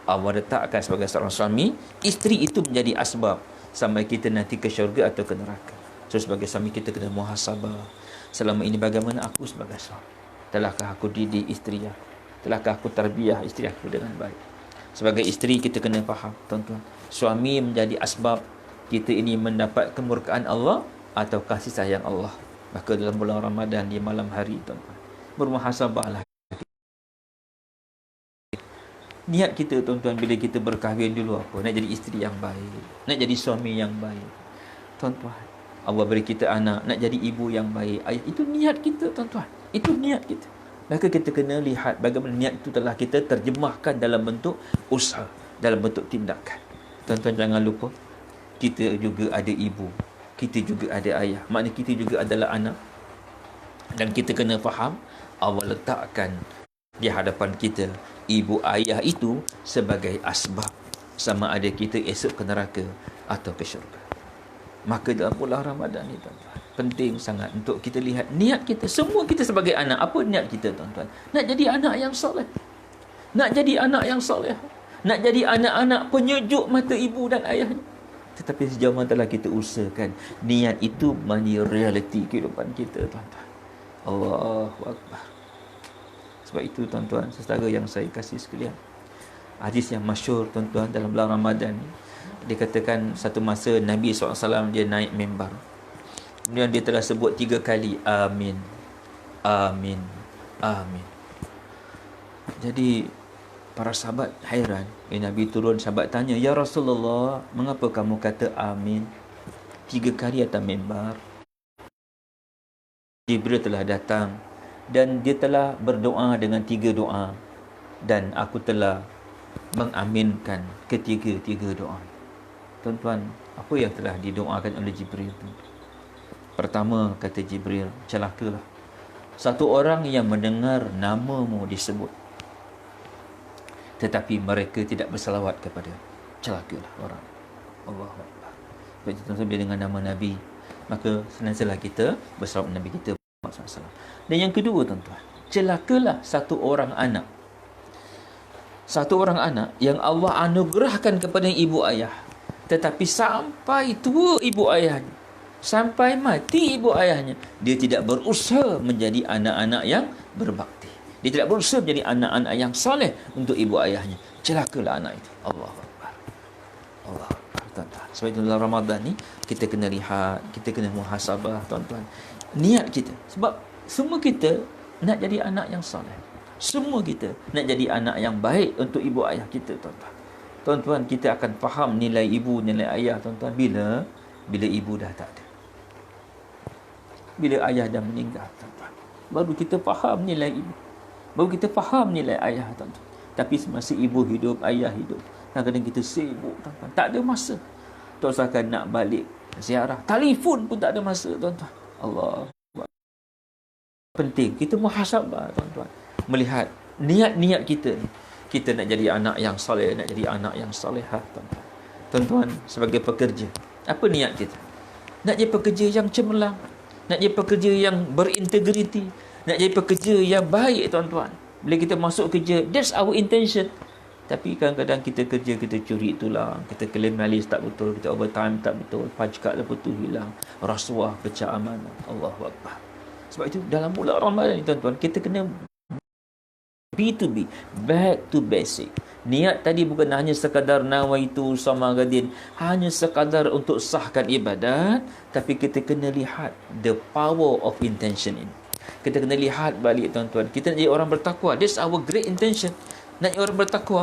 Allah letakkan sebagai seorang suami, isteri itu menjadi asbab sampai kita nanti ke syurga atau ke neraka. So sebagai suami kita kena muhasabah. Selama ini bagaimana aku sebagai suami? Telahkah aku didik isteri aku? Telahkah aku tarbiyah isteri aku dengan baik? Sebagai isteri kita kena faham, tuan-tuan, suami menjadi asbab kita ini mendapat kemurkaan Allah atau kasih sayang Allah. Maka dalam bulan Ramadan di malam hari, tuan-tuan, bermuhasabahlah niat kita, tuan-tuan, bila kita berkahwin dulu apa? Nak jadi isteri yang baik, nak jadi suami yang baik. Tuan-tuan, Allah beri kita anak, nak jadi ibu yang baik. Itu niat kita, tuan-tuan. Itu niat kita. Maka kita kena lihat bagaimana niat itu telah kita terjemahkan dalam bentuk usaha, dalam bentuk tindakan. Tuan-tuan, jangan lupa, kita juga ada ibu, kita juga ada ayah. Maknanya kita juga adalah anak. Dan kita kena faham, Allah letakkan di hadapan kita ibu ayah itu sebagai asbab sama ada kita esok ke neraka atau ke syurga. Maka dalam bulan Ramadan ni, tuan-tuan, penting sangat untuk kita lihat niat kita. Semua kita sebagai anak, apa niat kita, tuan-tuan? Nak jadi anak yang soleh, nak jadi anak yang soleh, nak jadi anak-anak penyejuk mata ibu dan ayahnya. Tetapi sejauh mana telah kita usahakan niat itu menjadi realiti kehidupan kita, tuan-tuan. Allahu Akbar. Sebab itu, tuan-tuan, saudara yang saya kasih sekalian, hadis yang masyhur, tuan-tuan, dalam bulan Ramadan ni, dikatakan satu masa Nabi SAW dia naik mimbar. Kemudian dia telah sebut 3 kali amin, amin, amin. Jadi para sahabat hairan. Nabi turun, sahabat tanya, ya Rasulullah, mengapa kamu kata amin 3 kali atas mimbar? Jibril telah datang dan dia telah berdoa dengan 3 doa, dan aku telah mengaminkan ketiga-tiga doa. Tuan-tuan, apa yang telah didoakan oleh Jibril itu? Pertama, kata Jibril, celakalah satu orang yang mendengar namamu disebut tetapi mereka tidak berselawat kepada. Celakalah orang. Allahu Akbar. Jadi tuan-tuan, bila dengan nama Nabi, maka senantiasa kita berselawat Nabi kita Muhammad SAW. Dan yang kedua, tuan-tuan, celakalah satu orang anak. Satu orang anak yang Allah anugerahkan kepada ibu ayah, tetapi sampai tua ibu ayahnya, sampai mati ibu ayahnya, dia tidak berusaha menjadi anak-anak yang berbakti. Dia tidak berusaha menjadi anak-anak yang soleh untuk ibu ayahnya. Celakalah anak itu. Allahu Akbar. Allahu Akbar, tuan-tuan. Sebab itu dalam Ramadan ni kita kena lihat, kita kena muhasabah, tuan-tuan, niat kita. Sebab semua kita nak jadi anak yang soleh. Semua kita nak jadi anak yang baik untuk ibu ayah kita, tuan-tuan. Tuan-tuan, kita akan faham nilai ibu, nilai ayah, tuan-tuan, bila ibu dah tak ada. Bila ayah dah meninggal, tuan-tuan, baru kita faham nilai ibu. Baru kita faham nilai ayah, tuan-tuan. Tapi semasa ibu hidup, ayah hidup, kadang-kadang kita sibuk, tuan-tuan. Tak ada masa. Tuan-tuan nak balik ziarah, telefon pun tak ada masa, tuan-tuan. Allah. Penting kita muhasabah, tuan-tuan. Melihat niat-niat kita ni. Kita nak jadi anak yang soleh, nak jadi anak yang solehah, tuan-tuan. Tuan-tuan, sebagai pekerja, apa niat kita? Nak jadi pekerja yang cemerlang, nak jadi pekerja yang berintegriti, nak jadi pekerja yang baik, tuan-tuan. Bila kita masuk kerja, that's our intention. Tapi kadang-kadang kita kerja, kita curi tulang, kita claim malis tak betul, kita overtime tak betul, pajak tak betul hilang, rasuah, pecah amanah. Allahu Akbar. Sebab itu dalam bulan Ramadan ni tuan-tuan, kita kena B2B, back to basic. Niat tadi bukan hanya sekadar nawaitu samagadin, hanya sekadar untuk sahkan ibadat, tapi kita kena lihat the power of intention ini. Kita kena lihat balik tuan-tuan, kita nak jadi orang bertakwa. That's our great intention. Nak jadi orang bertakwa.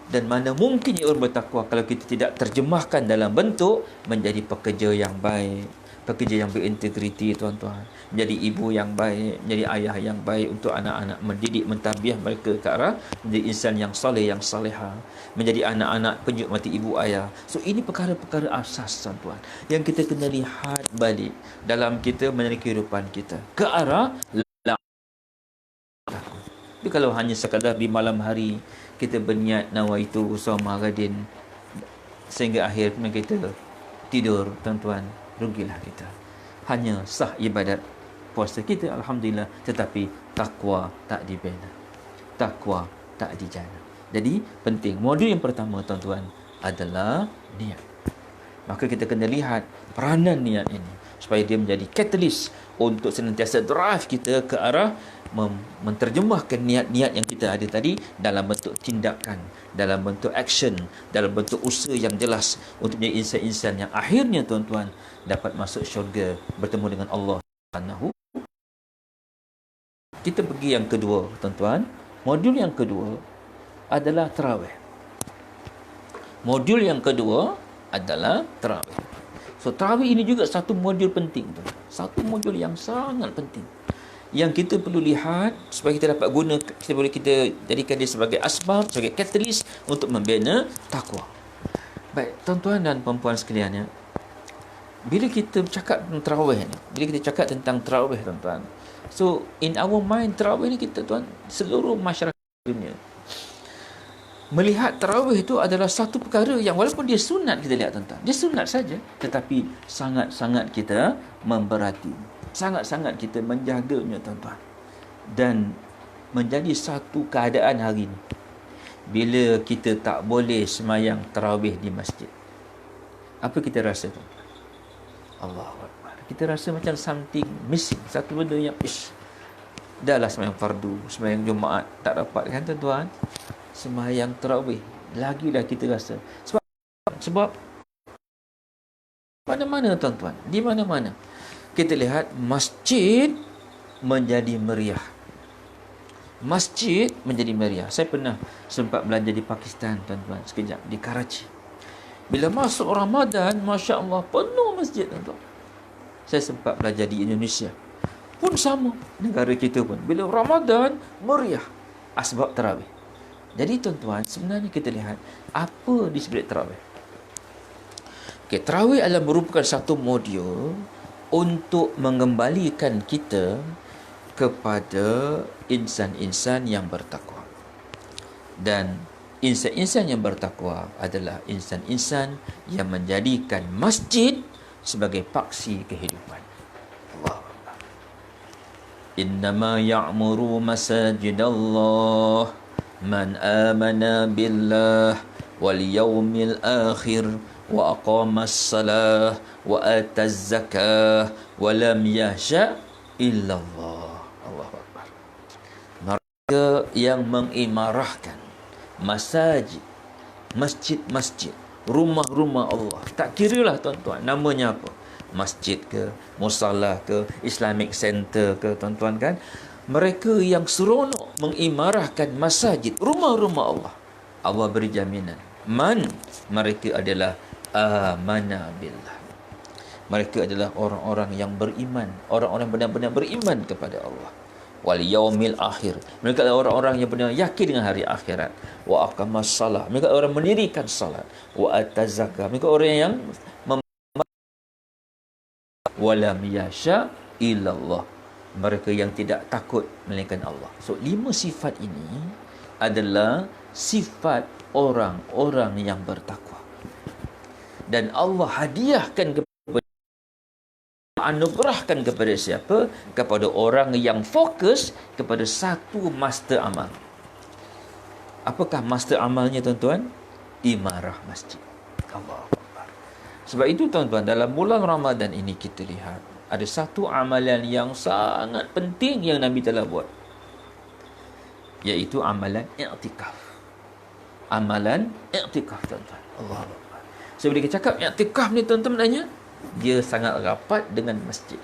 Dan mana mungkin jadi orang bertakwa kalau kita tidak terjemahkan dalam bentuk menjadi pekerja yang baik, pekerja yang berintegriti tuan-tuan, menjadi ibu yang baik, menjadi ayah yang baik untuk anak-anak, mendidik, mentarbiyah mereka ke arah menjadi insan yang soleh, yang salihah, menjadi anak-anak penjuk mati ibu ayah. So ini perkara-perkara asas tuan-tuan yang kita kena lihat balik dalam kita menjalani kehidupan kita ke arah. Tapi kalau hanya sekadar di malam hari kita berniat nawaitu usama gadin sehingga akhir kita tidur, tuan-tuan, rugilah kita. Hanya sah ibadat puasa kita, alhamdulillah, tetapi takwa tak dibina, takwa tak dijana. Jadi penting. Modul yang pertama tuan-tuan adalah niat. Maka kita kena lihat peranan niat ini supaya dia menjadi catalyst untuk senantiasa drive kita ke arah menterjemahkan niat-niat yang kita ada tadi dalam bentuk tindakan, dalam bentuk action, dalam bentuk usaha yang jelas untuk menjadi insan-insan yang akhirnya tuan-tuan dapat masuk syurga bertemu dengan Allah Subhanahu. Kita pergi yang kedua tuan-tuan. Modul yang kedua adalah tarawih. Modul yang kedua adalah tarawih. So tarawih ini juga satu modul penting tuan. Satu modul yang sangat penting yang kita perlu lihat supaya kita dapat guna, kita jadikan dia sebagai asbab, sebagai catalyst untuk membina takwa. Baik, tuan-tuan dan puan-puan sekalian, ya. Bila kita bercakap tentang tarawih ni, bila kita cakap tentang tarawih tuan-tuan, so in our mind tarawih ni kita tuan, seluruh masyarakat dunia melihat tarawih itu adalah satu perkara yang walaupun dia sunat, kita lihat tuan-tuan, dia sunat saja, tetapi sangat-sangat kita memberati, sangat-sangat kita menjaganya tuan-tuan. Dan menjadi satu keadaan hari ini bila kita tak boleh semayang tarawih di masjid, apa kita rasa tuan-tuan? Allahu Akbar. Kita rasa macam something missing, satu benda yang dah lah semayang fardu, semayang Jumaat tak dapat kan tuan-tuan, semayang tarawih lagilah kita rasa. Sebab mana-mana tuan-tuan, di mana-mana kita lihat masjid menjadi meriah. Masjid menjadi meriah. Saya pernah sempat belanja di Pakistan tuan-tuan sekejap, di Karachi. Bila masuk Ramadan, Masya Allah, penuh masjid tuan-tuan. Saya sempat belajar di Indonesia pun sama, negara kita pun bila Ramadan meriah, asbab tarawih. Jadi tuan-tuan, sebenarnya kita lihat apa di sebalik tarawih. Okay, tarawih adalah merupakan satu modul untuk mengembalikan kita kepada insan-insan yang bertakwa. Dan insan-insan yang bertakwa adalah insan-insan yang menjadikan masjid sebagai paksi kehidupan. Allah. Innama ya'muru masajidallah man amana billah wal yawmil akhir wa aqamas salah wa ataz zakah wa lam yahsha illallah. Allahu Akbar. Mereka yang mengimarahkan masajid, masjid-masjid, rumah-rumah Allah, tak kiralah tuan-tuan namanya apa, masjid ke, musallah ke, Islamic Center ke tuan-tuan kan, mereka yang seronok mengimarahkan masjid, rumah-rumah Allah, Allah beri jaminan, mereka adalah amana billah. Mereka adalah orang-orang yang beriman, orang-orang benar-benar beriman kepada Allah. Wal yaumil akhir. Mereka adalah orang-orang yang benar yakin dengan hari akhirat. Wa aqamas salah. Mereka orang mendirikan salat. Wa ataz zakah. Mereka orang yang walam yasha illallah. Mereka yang tidak takut melainkan Allah. So 5 sifat ini adalah sifat orang-orang yang bertakwa. Dan Allah hadiahkan kepada, anugerahkan kepada siapa? Kepada orang yang fokus kepada satu master amal. Apakah master amalnya tuan-tuan? Imarah masjid. Allah. Sebab itu tuan-tuan, dalam bulan Ramadan ini kita lihat ada satu amalan yang sangat penting yang Nabi telah buat, iaitu amalan i'tikaf. Amalan i'tikaf tuan-tuan. Allah. So bila kita cakap i'tikaf ni tuan-tuan, maknanya dia sangat rapat dengan masjid.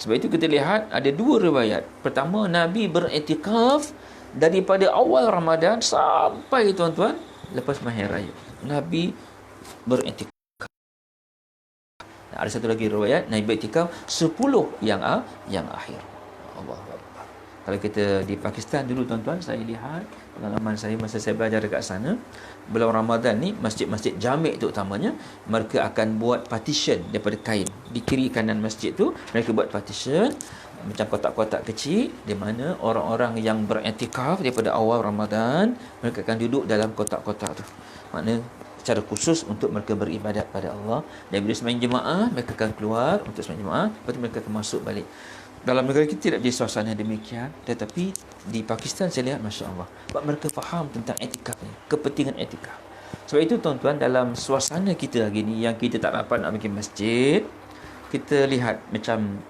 Sebab itu kita lihat ada dua riwayat. Pertama, Nabi beriktikaf daripada awal Ramadan sampai tuan-tuan lepas mahir raya. Nabi beriktikaf. Ada satu lagi riwayat Nabi beriktikaf 10 yang akhir. Allah. Kalau kita di Pakistan dulu tuan-tuan, saya lihat pengalaman saya masa saya belajar dekat sana, bulan Ramadan ni masjid-masjid jami' tu utamanya, mereka akan buat partition daripada kain. Di kiri kanan masjid tu mereka buat partition macam kotak-kotak kecil, di mana orang-orang yang beriktikaf daripada awal Ramadan, mereka akan duduk dalam kotak-kotak tu. Maknanya secara khusus untuk mereka beribadat pada Allah. Dan bila sembahyang jemaah, mereka akan keluar untuk sembahyang jemaah, lepas tu mereka akan masuk balik. Dalam negara kita tidak jadi suasana demikian, tetapi di Pakistan saya lihat, Masya Allah, sebab mereka faham tentang etikaf ni, kepentingan etikaf. Sebab itu tuan-tuan, dalam suasana kita hari ni yang kita tak dapat nak bikin masjid, kita lihat macam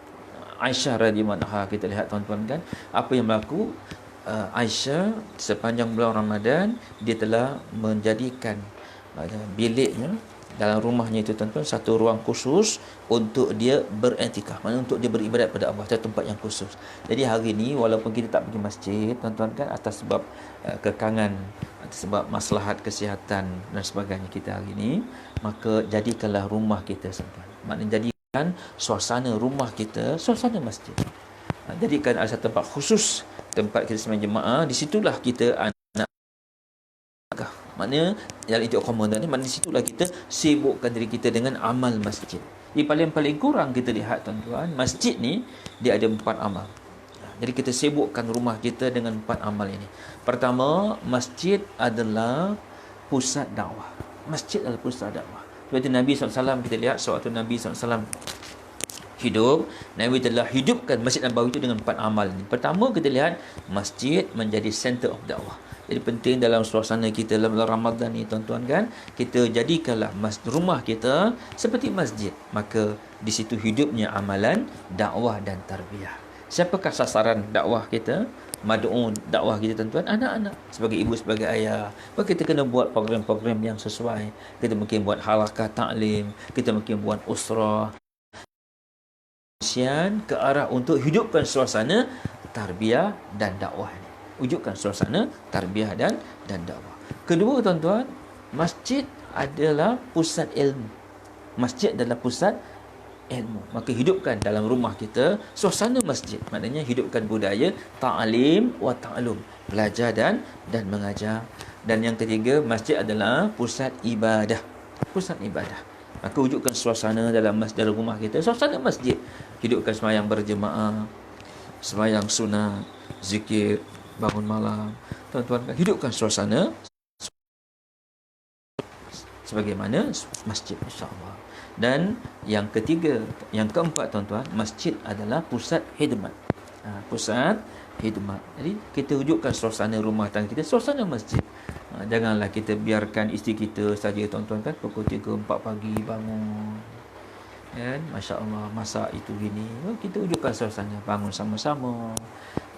Aisyah radhiyallahu anha, kita lihat tuan-tuan kan, apa yang berlaku. Aisyah sepanjang bulan Ramadan, dia telah menjadikan biliknya dalam rumahnya itu tuan-tuan satu ruang khusus untuk dia beriktikaf, maknanya untuk dia beribadat pada Allah, satu tempat yang khusus. Jadi hari ni walaupun kita tak pergi masjid tuan-tuan kan, atas sebab kekangan, atas sebab maslahat kesihatan dan sebagainya kita hari ni, maka jadikanlah rumah kita tuan-tuan, maknanya jadikan suasana rumah kita suasana masjid. Jadikan ada satu tempat khusus, tempat kita sembahyang jemaah, di situlah kita maknanya yang itu komandan ni, maknanya di situlah kita sibukkan diri kita dengan amal masjid. Di paling kurang kita lihat tuan-tuan, masjid ni dia ada 4 amal. Jadi kita sibukkan rumah kita dengan 4 amal ini. Pertama, masjid adalah pusat dakwah. Masjid adalah pusat dakwah. Seperti Nabi SAW, kita lihat sewaktu Nabi SAW hidup, Nabi telah hidupkan Masjid Nabawi itu dengan 4 amal ini. Pertama, kita lihat masjid menjadi center of dakwah. Jadi penting dalam suasana kita dalam Ramadan ni tuan-tuan kan, kita jadikanlah rumah kita seperti masjid. Maka di situ hidupnya amalan dakwah dan tarbiyah. Siapakah sasaran dakwah kita? Mad'un dakwah kita tuan-tuan, anak-anak. Sebagai ibu, sebagai ayah, maka kita kena buat program-program yang sesuai. Kita mungkin buat halaqah ta'lim, kita mungkin buat usrah ke arah untuk hidupkan suasana tarbiyah dan dakwah ini. Wujudkan suasana tarbiyah dan dakwah. Kedua tuan-tuan, masjid adalah pusat ilmu. Masjid adalah pusat ilmu. Maka hidupkan dalam rumah kita suasana masjid. Maknanya hidupkan budaya ta'lim wa ta'lum, belajar dan mengajar. Dan yang ketiga, masjid adalah pusat ibadah. Pusat ibadah. Maka wujudkan suasana dalam rumah kita, suasana masjid. Hidupkan sembahyang berjemaah, sembahyang sunat, zikir, bangun malam. Tuan-tuan, hidupkan suasana sebagaimana masjid, insya-Allah. Dan yang ketiga, yang keempat tuan-tuan, masjid adalah pusat khidmat. Pusat khidmat. Jadi kita wujudkan suasana rumah tangga kita, suasana masjid. Janganlah kita biarkan isteri kita saja tuan-tuan kan, pukul 3, 4 pagi bangun kan, masya-Allah, masak itu gini. Kita wujudkan suasana, bangun sama-sama.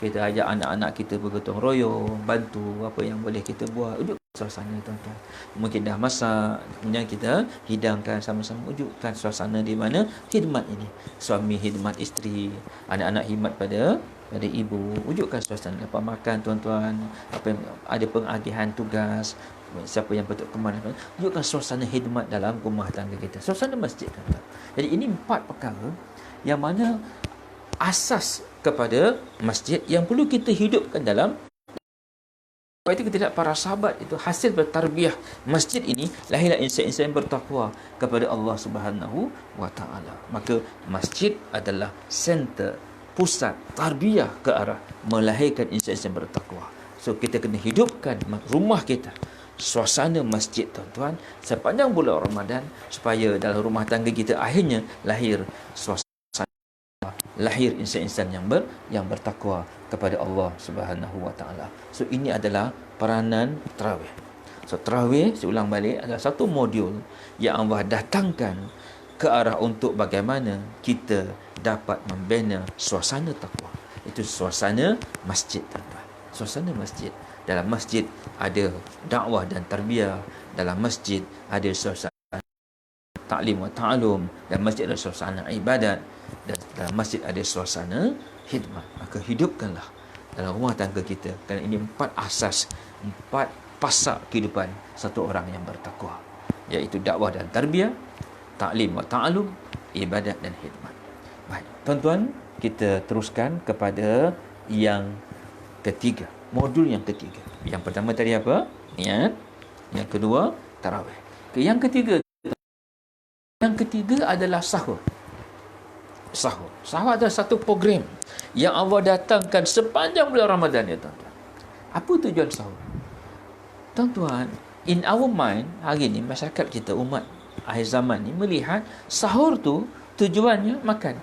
Kita ajak anak-anak kita bergotong royong, bantu apa yang boleh kita buat. Wujudkan suasana tuan-tuan. Mungkin dah masak, kemudian kita hidangkan sama-sama. Wujudkan suasana di mana khidmat ini. Suami khidmat isteri, anak-anak khidmat pada ibu. Wujudkan suasana lepas makan tuan-tuan, apa yang ada pengagihan tugas, siapa yang patut ke mana. Wujudkan suasana khidmat dalam rumah tangga kita, suasana masjid tuan-tuan. Jadi ini 4 perkara yang mana asas kepada masjid yang perlu kita hidupkan dalam. Sebab itu kita lihat para sahabat itu hasil bertarbiyah masjid ini, lahirlah insan-insan yang bertakwa kepada Allah Subhanahu wa taala. Maka masjid adalah center, pusat tarbiyah ke arah melahirkan insan-insan bertakwa. So kita kena hidupkan rumah kita, suasana masjid tuan-tuan, sepanjang bulan Ramadan, supaya dalam rumah tangga kita akhirnya lahir suasana lahir insan-insan yang bertakwa kepada Allah Subhanahu wa taala. So ini adalah peranan tarawih. So tarawih, saya ulang balik, adalah satu modul yang Allah datangkan ke arah untuk bagaimana kita dapat membina suasana takwa. Itu suasana masjid, tuan-tuan. Suasana masjid. Dalam masjid ada dakwah dan tarbiyah. Dalam masjid ada suasana ta'lim wa ta'alum. Dalam masjid ada suasana ibadat. Dan dalam masjid ada suasana khidmat. Maka hidupkanlah dalam rumah tangga kita. Kerana ini 4 asas, 4 pasak kehidupan satu orang yang bertakwa, iaitu dakwah dan tarbiyah, ta'lim wa ta'alum, ibadat dan khidmat. Baik, tuan-tuan, kita teruskan kepada yang ketiga, modul yang ketiga. Yang pertama tadi apa? Niat. Yang kedua, tarawih. Yang ketiga adalah sahur. Sahur adalah satu program yang Allah datangkan sepanjang bulan Ramadan, ya tuan-tuan. Apa tujuan sahur? Tuan-tuan, in our mind, hari ni masyarakat kita, umat akhir zaman ni melihat sahur tu tujuannya makan.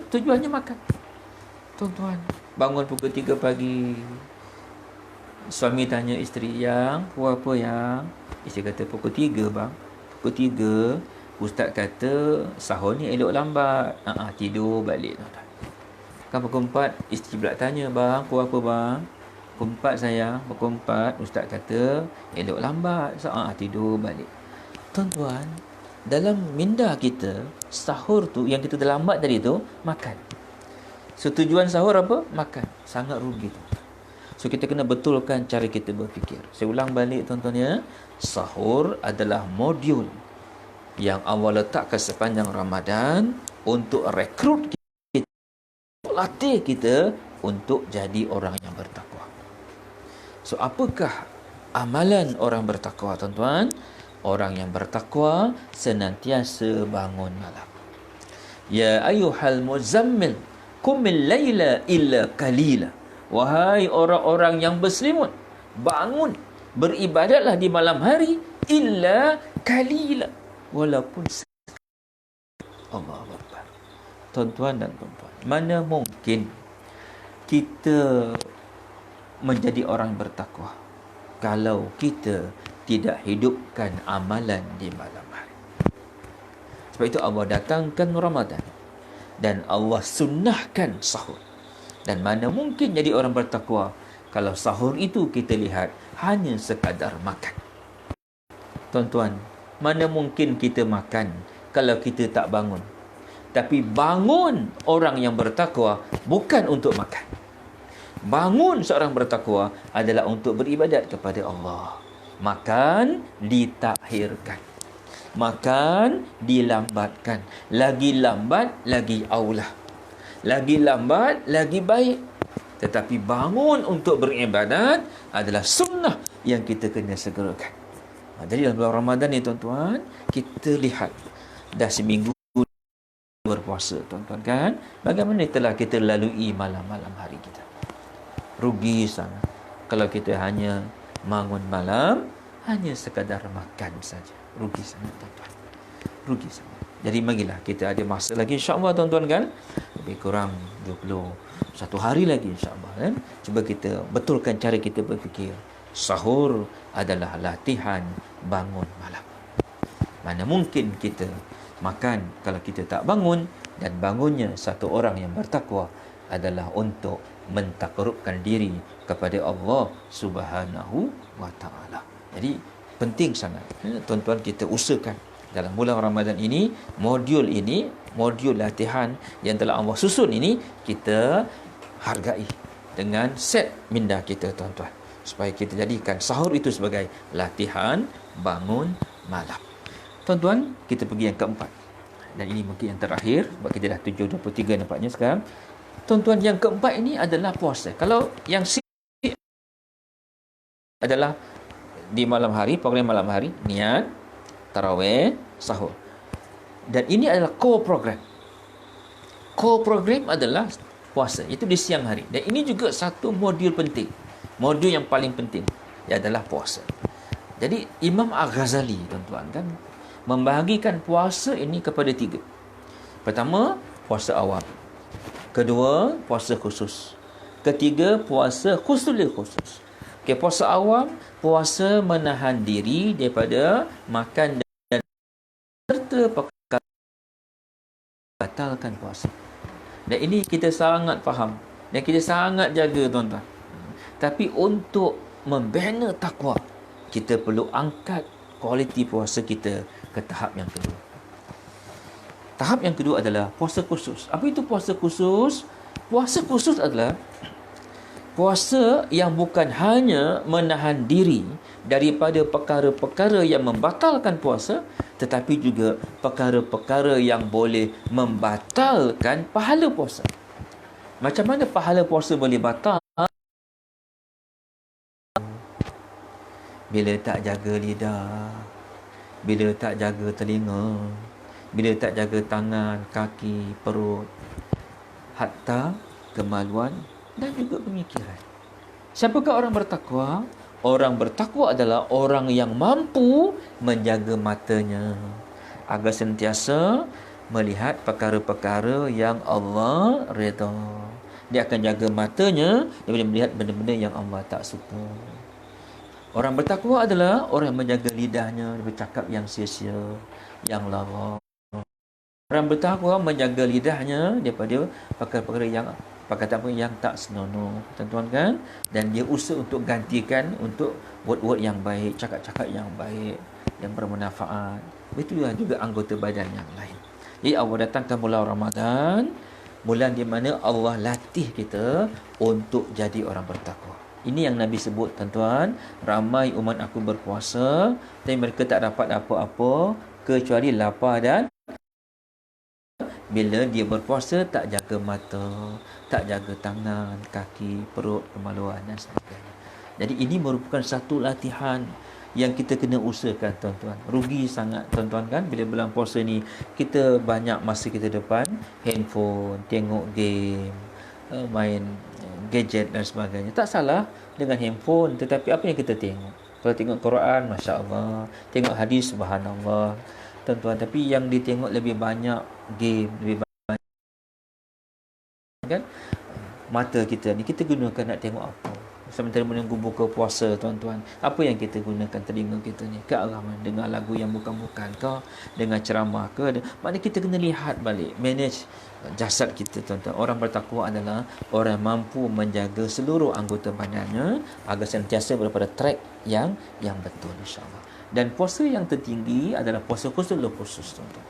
Tujuannya makan. Tuan-tuan, bangun pukul 3 pagi. Suami tanya isteri, yang pukul apa yang? Isteri kata pukul 3 bang. Pukul 3, ustaz kata sahur ni elok lambat. Tidur balik, tuan-tuan. Kan pukul 4, isteri pula tanya, bang pukul apa bang? Pukul 4 sayang, pukul 4 ustaz kata elok lambat, tidur balik. Tuan-tuan, dalam minda kita, sahur tu yang kita dah lambat tadi tu makan. So tujuan sahur apa? Makan. Sangat rugi tu. So kita kena betulkan cara kita berfikir. Saya ulang balik, tuan-tuan, ya. Sahur adalah modul yang Allah letakkan sepanjang Ramadan untuk rekrut kita, latih kita untuk jadi orang yang bertakwa. So, apakah amalan orang bertakwa, tuan-tuan? Orang yang bertakwa senantiasa bangun malam. Ya ayyuhal muzammil, qumil laila illa qalila. Wahai orang-orang yang berselimut, bangun, beribadatlah di malam hari illa qalila, walaupun Allahu Akbar. Tuan-tuan dan puan-puan, mana mungkin kita menjadi orang bertakwa kalau kita tidak hidupkan amalan di malam hari. Sebab itu Allah datangkan Ramadan dan Allah sunnahkan sahur. Dan mana mungkin jadi orang bertakwa kalau sahur itu kita lihat hanya sekadar makan. Tuan-tuan, mana mungkin kita makan kalau kita tak bangun. Tapi bangun orang yang bertakwa bukan untuk makan. Bangun seorang bertakwa adalah untuk beribadat kepada Allah. Makan ditakhirkan. Makan dilambatkan. Lagi lambat, lagi aulah. Lagi lambat, lagi baik. Tetapi bangun untuk beribadat adalah sunnah yang kita kena segerakan. Jadi dalam bulan Ramadan ni, tuan-tuan, kita lihat dah seminggu berpuasa, tuan-tuan, kan? Bagaimana telah kita lalui malam-malam hari kita. Rugi sangat kalau kita hanya bangun malam hanya sekadar makan saja. Rugi sangat, tuan-tuan. Rugi sangat. Jadi marilah kita ada masa lagi, insya-Allah, tuan-tuan, kan? Lebih kurang 21 hari lagi, insya-Allah, kan? Cuba kita betulkan cara kita berfikir. Sahur adalah latihan bangun malam. Mana mungkin kita makan kalau kita tak bangun, dan bangunnya satu orang yang bertakwa adalah untuk mentakarubkan diri kepada Allah Subhanahu wa taala. Jadi penting sangat, tuan-tuan, kita usahakan dalam bulan Ramadan ini, modul latihan yang telah Allah susun ini, kita hargai dengan set minda kita, tuan-tuan, supaya kita jadikan sahur itu sebagai latihan bangun malam. Tuan-tuan, kita pergi yang keempat, dan ini mungkin yang terakhir sebab kita dah 7.23 nampaknya sekarang. Tuan-tuan, yang keempat ini adalah puasa. Kalau yang adalah di malam hari, program malam hari, niat, tarawih, sahur. Dan ini adalah core program. Core program adalah puasa, itu di siang hari. Dan ini juga satu modul penting. Modul yang paling penting adalah puasa. Jadi Imam Al-Ghazali, tuan-tuan, kan, membahagikan puasa ini kepada 3. Pertama, puasa awam. Kedua, puasa khusus. Ketiga, puasa khusul khusus. Okey, puasa awam, puasa menahan diri daripada makan dan serta perkara batalkan puasa. Dan ini kita sangat faham dan kita sangat jaga, tuan-tuan. Tapi untuk membina takwa, kita perlu angkat kualiti puasa kita ke tahap yang kedua. Tahap yang kedua adalah puasa khusus. Apa itu puasa khusus? Puasa khusus adalah puasa yang bukan hanya menahan diri daripada perkara-perkara yang membatalkan puasa, tetapi juga perkara-perkara yang boleh membatalkan pahala puasa. Macam mana pahala puasa boleh batal? Bila tak jaga lidah, bila tak jaga telinga, bila tak jaga tangan, kaki, perut, hatta kemaluan dan juga pemikiran. Siapakah orang bertakwa? Orang bertakwa adalah orang yang mampu menjaga matanya agar sentiasa melihat perkara-perkara yang Allah redha. Dia akan jaga matanya daripada melihat benda-benda yang Allah tak suka. Orang bertakwa adalah orang yang menjaga lidahnya daripada cakap yang sia-sia, yang lara. Orang bertakwa menjaga lidahnya daripada perkara-perkara yang tak senonoh, tuan-tuan kan? Dan dia usaha untuk gantikan untuk word-word yang baik, cakap-cakap yang baik, yang bermanfaat. Itulah juga anggota badan yang lain. Jadi Allah datangkan bulan Ramadan, bulan di mana Allah latih kita untuk jadi orang bertakwa. Ini yang Nabi sebut, tuan-tuan, ramai umat aku berpuasa tapi mereka tak dapat apa-apa kecuali lapar dan bila dia berpuasa tak jaga mata, tak jaga tangan, kaki, perut, kemaluan dan sebagainya. Jadi ini merupakan satu latihan yang kita kena usahakan, tuan-tuan. Rugi sangat, tuan-tuan kan, bila bulan puasa ni kita banyak masa kita depan handphone, tengok game, main gadget dan sebagainya. Tak salah dengan handphone, tetapi apa yang kita tengok? Kalau tengok Quran, Masya Allah. Tengok hadis, Subhanallah, tuan-tuan. Tapi yang ditengok lebih banyak game, lebih banyak kan, mata kita ni kita gunakan nak tengok apa? Sementara menunggu buka puasa, tuan-tuan, apa yang kita gunakan telinga kita ni? Ke arah mana? Dengar lagu yang bukan-bukan ke? Dengar ceramah ke? Maknanya kita kena lihat balik, manage jasad kita, tuan-tuan. Orang bertakwa adalah orang yang mampu menjaga seluruh anggota badannya agar sentiasa berada pada track yang betul, insya-Allah. Dan puasa yang tertinggi adalah puasa khusus, tuan-tuan.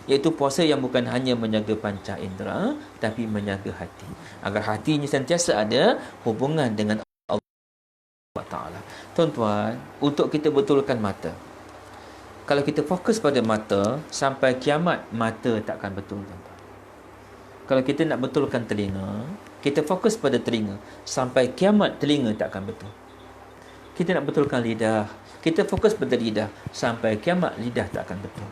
Iaitu puasa yang bukan hanya menjaga panca indera tapi menjaga hati, agar hatinya sentiasa ada hubungan dengan Allah Ta'ala. Tuan-tuan, untuk kita betulkan mata, kalau kita fokus pada mata, sampai kiamat mata takkan betul, tuan-tuan. Kalau kita nak betulkan telinga, kita fokus pada telinga, sampai kiamat telinga takkan betul. Kita nak betulkan lidah, kita fokus pada lidah, sampai kiamat lidah takkan betul.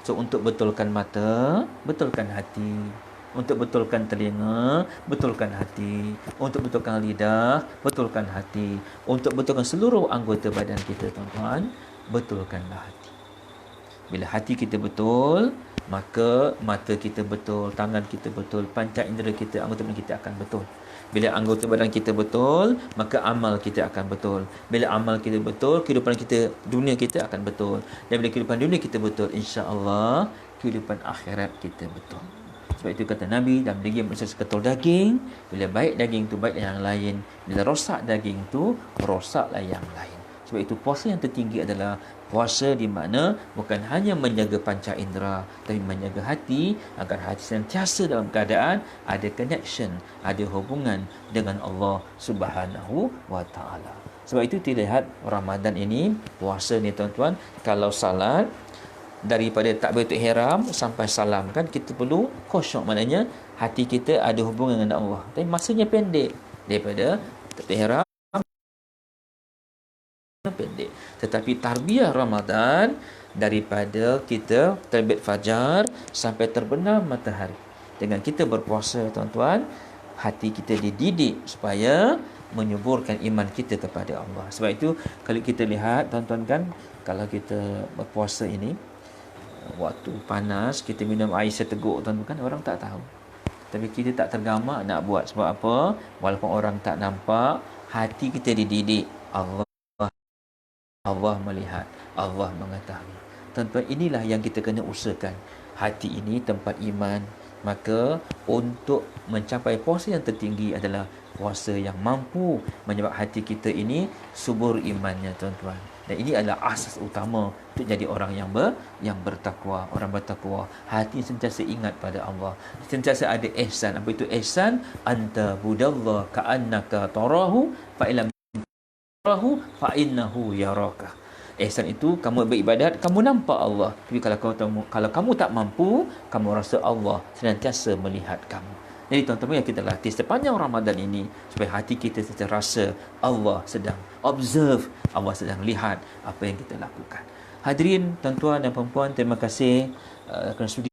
So, untuk betulkan mata, betulkan hati. Untuk betulkan telinga, betulkan hati. Untuk betulkan lidah, betulkan hati. Untuk betulkan seluruh anggota badan kita, tuan-tuan, betulkanlah hati. Bila hati kita betul, maka mata kita betul, tangan kita betul, panca indera kita, anggota badan kita akan betul. Bila anggota badan kita betul, maka amal kita akan betul. Bila amal kita betul, kehidupan kita, dunia kita akan betul. Dan bila kehidupan dunia kita betul, insya-Allah kehidupan akhirat kita betul. Sebab itu kata Nabi, dalam daging manusia seketul daging, bila baik daging tu baik yang lain, bila rosak daging tu rosaklah yang lain. Sebab itu puasa yang tertinggi adalah puasa di mana bukan hanya menjaga panca indera tapi menjaga hati agar hati sentiasa dalam keadaan ada connection, ada hubungan dengan Allah Subhanahu wa taala. Sebab itu dilihat Ramadan ini, puasa ni, tuan-tuan, kalau salat daripada takbiratul ihram sampai salam kan kita perlu khusyuk, maknanya hati kita ada hubungan dengan Allah. Tapi masanya pendek daripada takbiratul ihram pendek. Tetapi tarbiyah Ramadan daripada kita terbit fajar sampai terbenam matahari. Dengan kita berpuasa, tuan-tuan, hati kita dididik supaya menyuburkan iman kita kepada Allah. Sebab itu kalau kita lihat, tuan-tuan kan, kalau kita berpuasa ini waktu panas kita minum air seteguk, tuan-tuan kan, orang tak tahu. Tapi kita tak tergamak nak buat. Sebab apa? Walaupun orang tak nampak, hati kita dididik. Allah melihat, Allah mengetahui. Tuan-tuan, inilah yang kita kena usahakan. Hati ini tempat iman. Maka untuk mencapai puasa yang tertinggi adalah puasa yang mampu menyebabkan hati kita ini subur imannya, tuan-tuan. Dan ini adalah asas utama untuk jadi orang yang bertakwa. Orang bertakwa, hati sentiasa ingat pada Allah, sentiasa ada ihsan. Apa itu ihsan? Anta budallah ka'annaka tarahu fa ilam tarahu fa innahu yaraka. Ihsan itu kamu beribadat, kamu nampak Allah. Tapi kalau kamu tak mampu, kamu rasa Allah senantiasa melihat kamu. Jadi tuan-tuan, yang kita latih sepanjang Ramadan ini supaya hati kita sentiasa rasa Allah sedang observe, Allah sedang lihat apa yang kita lakukan. Hadirin tuan-tuan dan puan-puan, terima kasih kerana sudi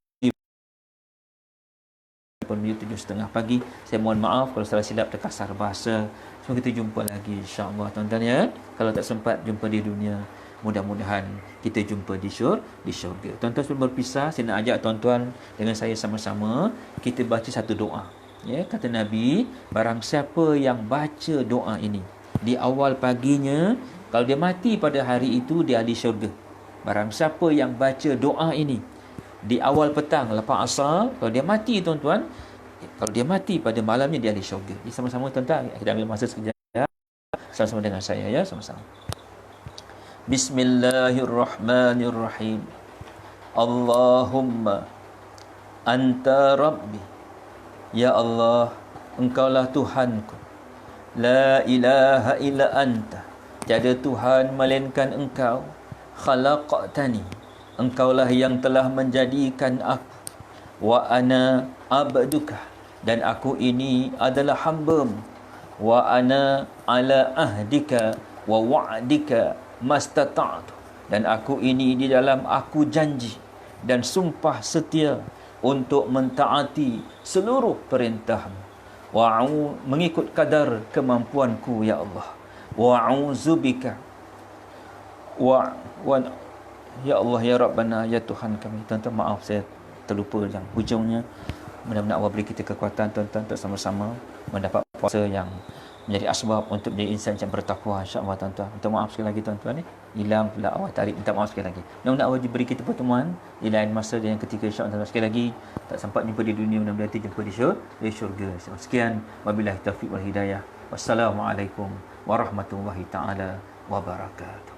menuju 7.30 pagi. Saya mohon maaf kalau salah silap terkasar bahasa. Semoga kita jumpa lagi insya-Allah, tuan-tuan ya. Kalau tak sempat jumpa di dunia, mudah-mudahan kita jumpa di syurga. Tuan-tuan, sebelum berpisah, saya nak ajak tuan-tuan dengan saya sama-sama kita baca satu doa. Ya, kata Nabi, barang siapa yang baca doa ini di awal paginya, kalau dia mati pada hari itu, dia ahli syurga. Barang siapa yang baca doa ini di awal petang lepas asar, kalau dia mati, tuan-tuan, kalau dia mati pada malamnya, dia ahli syurga. Jadi sama-sama tuan-tuan, kita ambil masa sekejap sama-sama dengan saya ya, sama-sama. Bismillahirrahmanirrahim. Allahumma anta rabbi. Ya Allah, engkaulah Tuhanku. La ilaha illa anta. Tiada Tuhan melainkan engkau. Khalaqtani. Engkaulah yang telah menjadikan aku. Wa ana abduka. Dan aku ini adalah hamba-Mu. Wa ana ala ahdika wa wa'dika mastata'tu. Dan aku ini di dalam aku janji dan sumpah setia untuk mentaati seluruh perintah-Mu. Mengikut kadar kemampuanku ya Allah. Wa'uzubika ya Allah ya Rabbana ya Tuhan kami. Tuan-tuan, maaf saya terlupa yang hujungnya. Mudah-mudahan Allah beri kita kekuatan, tuan-tuan, untuk sama-sama mendapat puasa yang menjadi asbab untuk menjadi insan yang bertakwa, insya-Allah, tuan-tuan. Minta maaf sekali lagi, tuan-tuan. Hilang pula awal tarik, minta maaf sekali lagi. Mudah-mudahan Allah beri kita pertemuan di lain masa dan yang ketiga, insya-Allah. Sekali lagi, tak sempat jumpa di dunia, mudah-mudahan kita jumpa di syurga. Sekian, wabillahi taufiq wal hidayah. Wassalamualaikum warahmatullahi taala wabarakatuh.